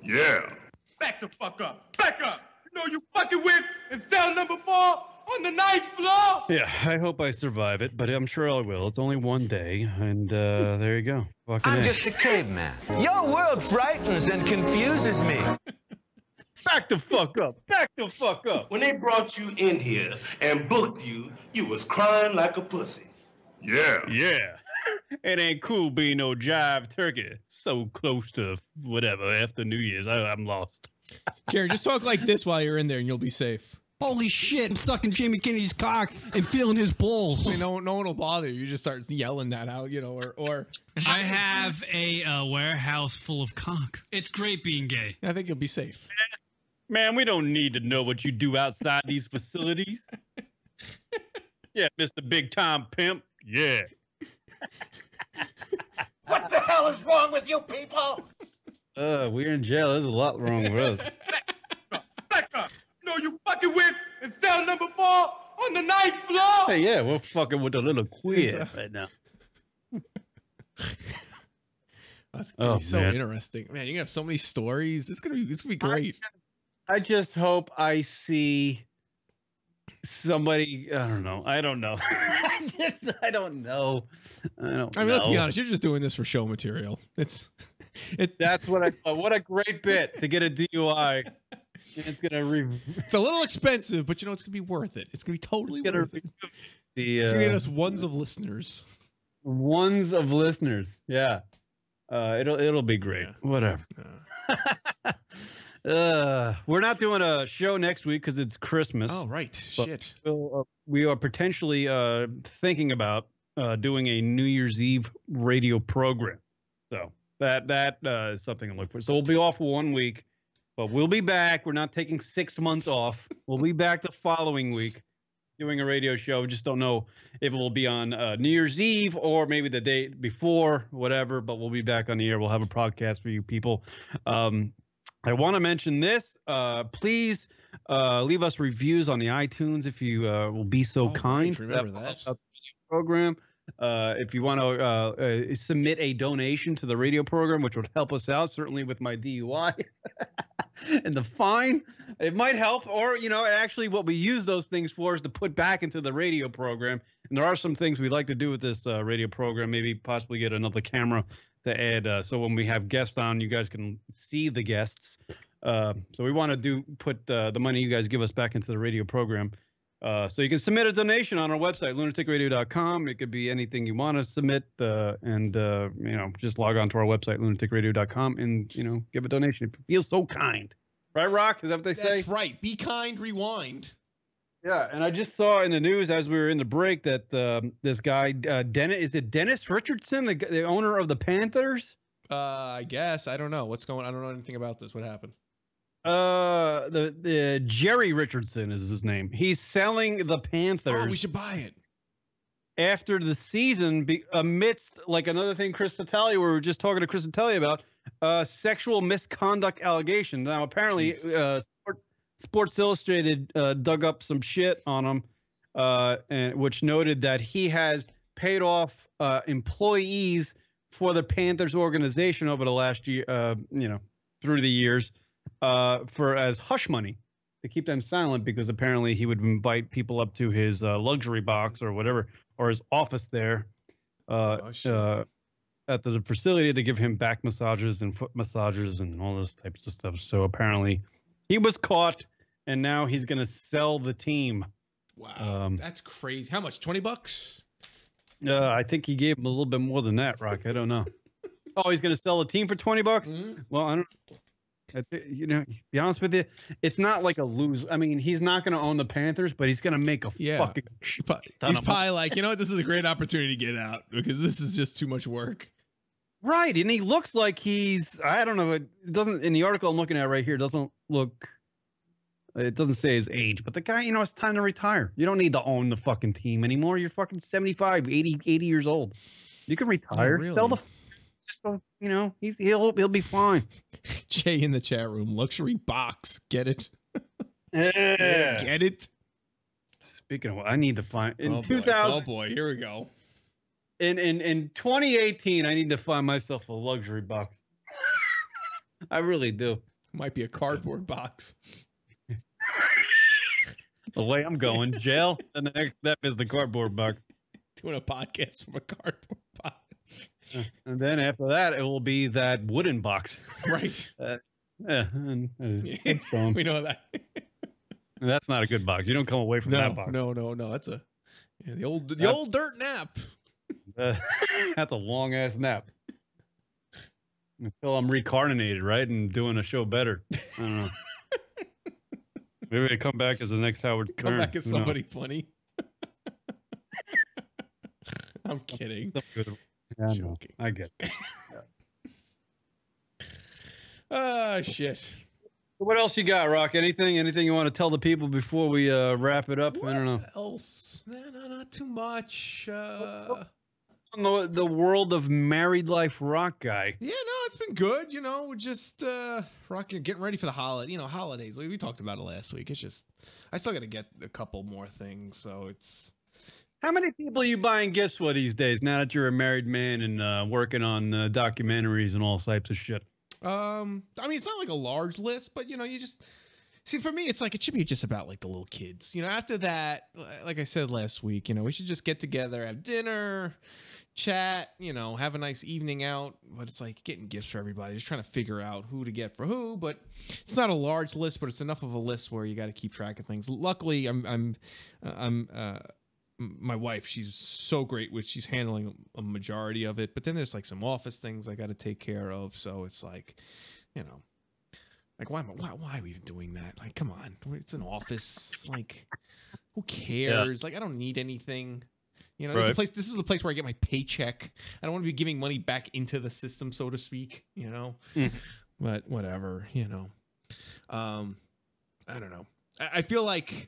Yeah. Back the fuck up. Back up. You know you fucking with in cell number 4 on the 9th floor. Yeah, I hope I survive it, but I'm sure I will. It's only one day, and there you go. I'm just a caveman. Your world frightens and confuses me. Back the fuck up. Back the fuck up. When they brought you in here and booked you, you was crying like a pussy. Yeah. Yeah. It ain't cool being no jive turkey. So close to whatever after New Year's. I'm lost. Gary, just talk like this while you're in there and you'll be safe. Holy shit, I'm sucking Jamie Kennedy's cock and feeling his balls. I mean, no one will bother you. You just start yelling that out, or I have a warehouse full of cock. It's great being gay. I think you'll be safe. Man, we don't need to know what you do outside these facilities. Yeah, Mr. Big Time Pimp. Yeah. What the hell is wrong with you people? We're in jail. There's a lot wrong with us. Back up. You know you fucking with in cell number 4 on the 9th floor. Hey, yeah, we're fucking with a little queer right now. That's gonna be so interesting, man. You're gonna have so many stories. It's gonna be great. I just hope I see somebody. I don't know. I don't know. I don't know. I mean, let's be honest. You're just doing this for show material. That's what I thought. What a great bit to get a DUI. And it's it's a little expensive, but it's gonna be worth it. It's gonna be totally worth it. It's gonna get us ones of listeners. Ones of listeners. Yeah. It'll be great. Yeah. Whatever. We're not doing a show next week because it's Christmas. Oh, right. Shit. We are potentially thinking about doing a New Year's Eve radio program. So that is something to look for. So we'll be off 1 week, but we'll be back. We're not taking 6 months off. We'll be back the following week doing a radio show. We just don't know if it will be on New Year's Eve or maybe the day before, whatever, but we'll be back on the air. We'll have a podcast for you people. I want to mention this. Please leave us reviews on the iTunes if you will be so kind. Right. Remember that. Program. If you want to submit a donation to the radio program, which would help us out, certainly with my DUI and the fine, it might help. Or, actually what we use those things for is to put back into the radio program. And there are some things we'd like to do with this radio program, maybe possibly get another camera to add. So when we have guests on, you guys can see the guests. So we want to put the money you guys give us back into the radio program. So you can submit a donation on our website, lunaticradio.com. It could be anything you want to submit, and just log on to our website, lunaticradio.com, and give a donation if you feel so kind. Right, Rock? Is that what they say? That's right. Be kind, rewind. Yeah, and I just saw in the news as we were in the break that this guy, Dennis Richardson, the owner of the Panthers? I guess. I don't know. What's going on? I don't know anything about this. What happened? The Jerry Richardson is his name. He's selling the Panthers. Oh, we should buy it. After the season, amidst another thing Chris Fattalia, we were just talking to Chris Fattalia about, sexual misconduct allegations. Now, apparently, Sports Illustrated dug up some shit on him, which noted that he has paid off employees for the Panthers organization over the last year, through the years, for as hush money to keep them silent, because apparently he would invite people up to his luxury box or whatever, or his office there at the facility to give him back massages and foot massages and all those types of stuff. So apparently he was caught, and now he's going to sell the team. Wow, that's crazy. How much? $20? I think he gave him a little bit more than that, Rock. I don't know. Oh, he's going to sell the team for $20? Mm-hmm. Well, I don't. To be honest with you, it's not like a lose. I mean, he's not going to own the Panthers, but he's going to make a fucking. He's probably like, this is a great opportunity to get out because this is just too much work. Right, and he looks like he's. I don't know. It doesn't in the article I'm looking at right here. Doesn't look. It doesn't say his age, but the guy, it's time to retire. You don't need to own the fucking team anymore. You're fucking 75, 80 years old. You can retire. Really? Sell the. Just he'll be fine. Jay in the chat room, luxury box, get it? Yeah, get it. Speaking of, I need to find in 2000. Oh boy, here we go. In 2018, I need to find myself a luxury box. I really do. Might be a cardboard box. The way I'm going, jail, and the next step is the cardboard box. Doing a podcast from a cardboard box. And then after that, it will be that wooden box. Right. It's strong. We know that. That's not a good box. You don't come away from that box. No. That's the old dirt nap. That's a long ass nap. Until I'm reincarnated, right, and doing a show better. I don't know. Maybe I come back as the next Howard Stern. Come back as somebody funny. I'm kidding. Yeah, joking. I get it. Oh, shit. What else you got, Rock? Anything you want to tell the people before we wrap it up? I don't know. What else? No, not too much. The world of married life, Rock guy. Yeah, no, it's been good. We're just rocking, getting ready for the holidays. We talked about it last week. It's just, I still got to get a couple more things. So it's. How many people are you buying gifts for these days? Now that you're a married man and working on documentaries and all types of shit. I mean, it's not like a large list, but you See, for me, it's like it should be just about like the little kids. You know, after that, like I said last week, you know, we should just get together, have dinner, chat, you know, have a nice evening out. But it's like getting gifts for everybody, just trying to figure out who to get for who. But it's not a large list, but it's enough of a list where you got to keep track of things. Luckily, my wife, she's so great with, she's handling a majority of it. But then there's like some office things I got to take care of. So it's like, you know. Like, why are we even doing that? Like, come on. It's an office. Like, who cares? Yeah. Like, I don't need anything. You know, this is the place where I get my paycheck. I don't want to be giving money back into the system, so to speak, you know? But whatever, you know. I don't know. I feel like,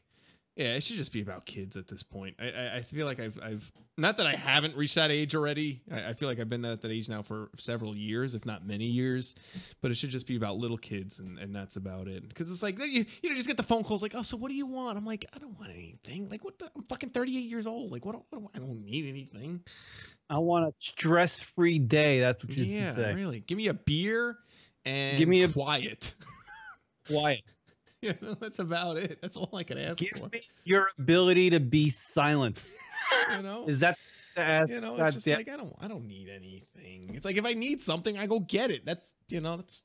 yeah, it should just be about kids at this point. I feel like I've not that I haven't reached that age already. I feel like I've been at that age now for several years, if not many years. But it should just be about little kids, and that's about it. Because it's like you know, just get the phone calls like, oh, so what do you want? I'm like, I don't want anything. Like, I'm fucking 38 years old. Like, I don't need anything. I want a stress-free day. That's what you used to say. Yeah, really. Give me a beer and give me quiet. Quiet. You know, that's about it. That's all I could ask for. Give me your ability to be silent. You know, is that you know? It's just like I don't need anything. It's like if I need something, I go get it. That's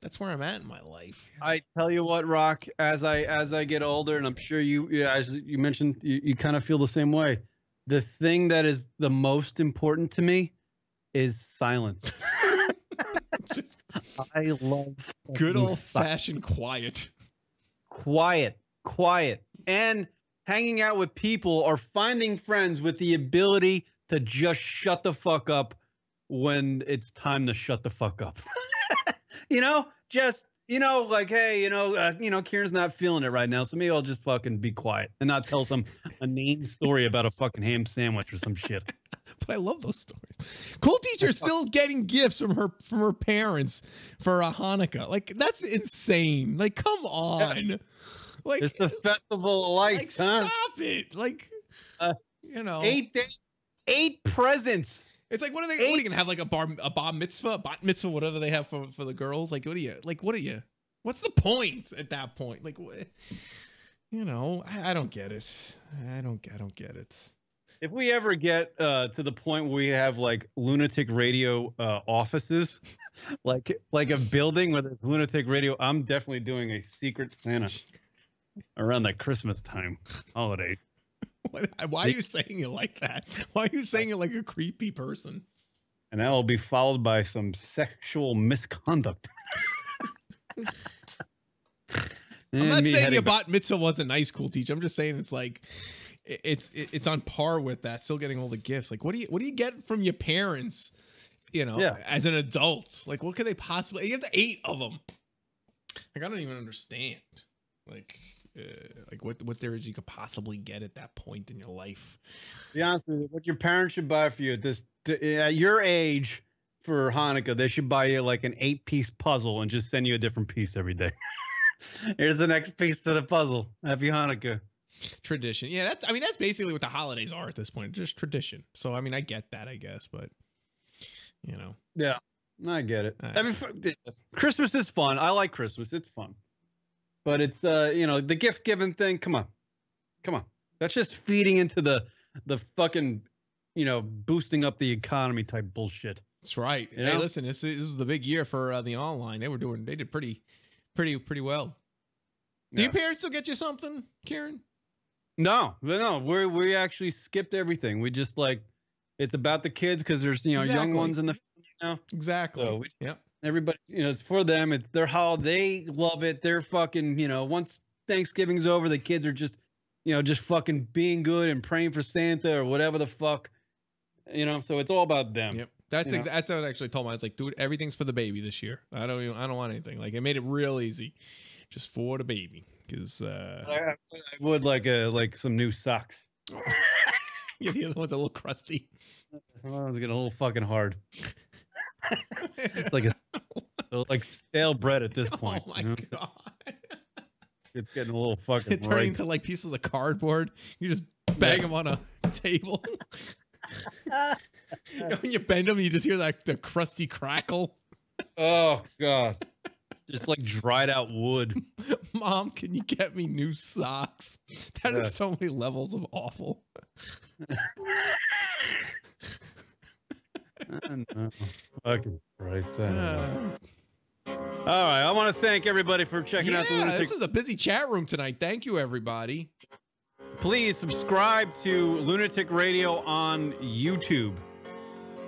that's where I'm at in my life. I tell you what, Rock. As I get older, and I'm sure as you mentioned, you kind of feel the same way. The thing that is the most important to me is silence. I love good old-fashioned quiet. Quiet, and hanging out with people or finding friends with the ability to just shut the fuck up when it's time to shut the fuck up. You know, just, you know, like, hey, you know, Kieran's not feeling it right now, so maybe I'll just fucking be quiet and not tell some inane story about a fucking ham sandwich or some shit. But I love those stories. Cool Teacher's still getting gifts from her parents for Hanukkah. Like, that's insane. Like, come on. Yeah. Like, it's the festival of lights, like, huh? Stop it. Like, you know, 8 days, 8 presents. It's like, what are you gonna have? Like a bar mitzvah, a bat mitzvah, whatever they have for the girls. Like, what are you? What's the point at that point? Like, what? You know, I don't get it. I don't get it. If we ever get to the point where we have like Lunatic Radio offices, like a building where there's Lunatic Radio, I'm definitely doing a secret Santa around that Christmas time holiday. Why are you saying it like that? Why are you saying it like a creepy person? And that will be followed by some sexual misconduct. I'm not saying your bat mitzvah wasn't nice, Cool Teacher. I'm just saying it's like it's on par with that. Still getting all the gifts. Like, what do you get from your parents? You know, as an adult, like, what could they possibly? You have 8 of them. Like, I don't even understand. Like what there is you could possibly get at that point in your life. To be honest with you, what your parents should buy for you at your age for Hanukkah, they should buy you like an 8-piece puzzle and just send you a different piece every day. Here's the next piece to the puzzle. Happy Hanukkah. Tradition. Yeah, that's basically what the holidays are at this point. Just tradition. So I mean, I get that, I guess, but you know. Yeah, I get it. I mean, Christmas is fun. I like Christmas. It's fun. But it's you know, the gift giving thing, come on. That's just feeding into the fucking, you know, boosting up the economy type bullshit. That's right. You hey, know? Listen, this is the big year for the online. They did pretty well. Do your parents still get you something, Kieran? No. We actually skipped everything. We just like, it's about the kids because there's, you know, young ones in the family now. Exactly. So yep. Everybody, you know, it's for them. It's their holiday. They love it. They're fucking, you know, once Thanksgiving's over, the kids are just, you know, just fucking being good and praying for Santa or whatever the fuck, you know. So it's all about them. Yep. That's what I actually told me. I was like, dude, everything's for the baby this year. I don't want anything. Like, it made it real easy, just for the baby. Because I would like some new socks. Yeah, the other one's a little crusty. Well, I was getting a little fucking hard. like stale bread at this point. Oh my god! It's getting a little fucking. It's turning into like pieces of cardboard. You just bang them on a table. When you bend them, you just hear the crusty crackle. Oh god! Just like dried out wood. Mom, can you get me new socks? That is so many levels of awful. No. Fucking Christ. All right. I want to thank everybody for checking out the Lunatic. This is a busy chat room tonight. Thank you, everybody. Please subscribe to Lunatic Radio on YouTube,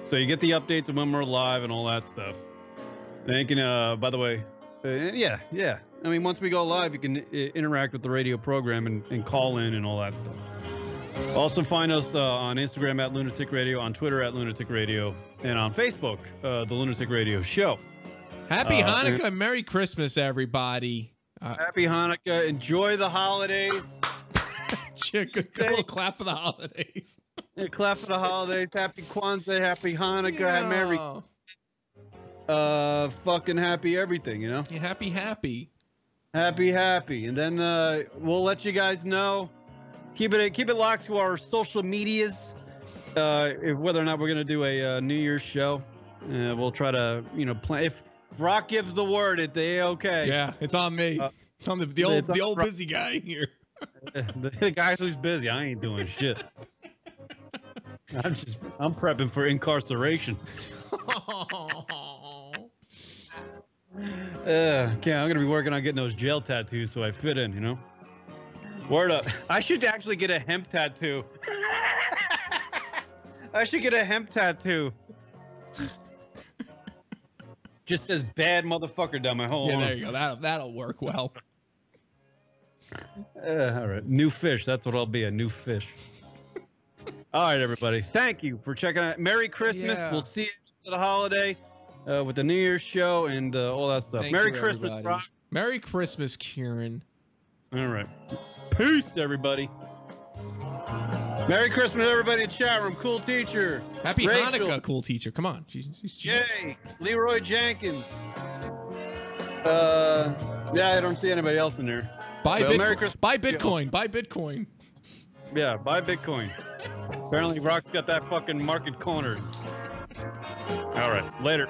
so you get the updates of when we're live and all that stuff. And you can, by the way, yeah. I mean, once we go live, you can interact with the radio program and call in and all that stuff. Also, find us on Instagram at Lunatic Radio, on Twitter at Lunatic Radio, and on Facebook, The Lunatic Radio Show. Happy Hanukkah and Merry Christmas, everybody. Happy Hanukkah. Enjoy the holidays. Chick, a little clap for the holidays. Yeah, clap for the holidays. Happy Kwanzaa, happy Hanukkah, Merry fucking happy everything, you know? Yeah, happy. Happy. And then we'll let you guys know. Keep it locked to our social medias. Whether or not we're gonna do a New Year's show. We'll try to, plan. If Rock gives the word, they okay. Yeah, it's on me. It's on the old busy guy here. The guy who's busy. I ain't doing shit. I'm prepping for incarceration. I'm gonna be working on getting those jail tattoos so I fit in, Word up. I should actually get a hemp tattoo. I should get a hemp tattoo. Just says bad motherfucker down my whole arm. There you go. That'll work well. All right. New fish. That's what I'll be, a new fish. All right, everybody. Thank you for checking out. Merry Christmas. Yeah. We'll see you after the holiday with the New Year's show and all that stuff. Merry Christmas, Rock. Merry Christmas, Kieran. All right. Peace, everybody. Merry Christmas, everybody in chat room. Cool teacher. Happy Rachel. Hanukkah, cool teacher. Come on. Jay. Leroy Jenkins. Yeah, I don't see anybody else in there. Buy well, Bitcoin. Merry Christmas. Buy Bitcoin. Buy Bitcoin. Yeah, buy Bitcoin. Apparently, Rock's got that fucking market cornered. All right, later.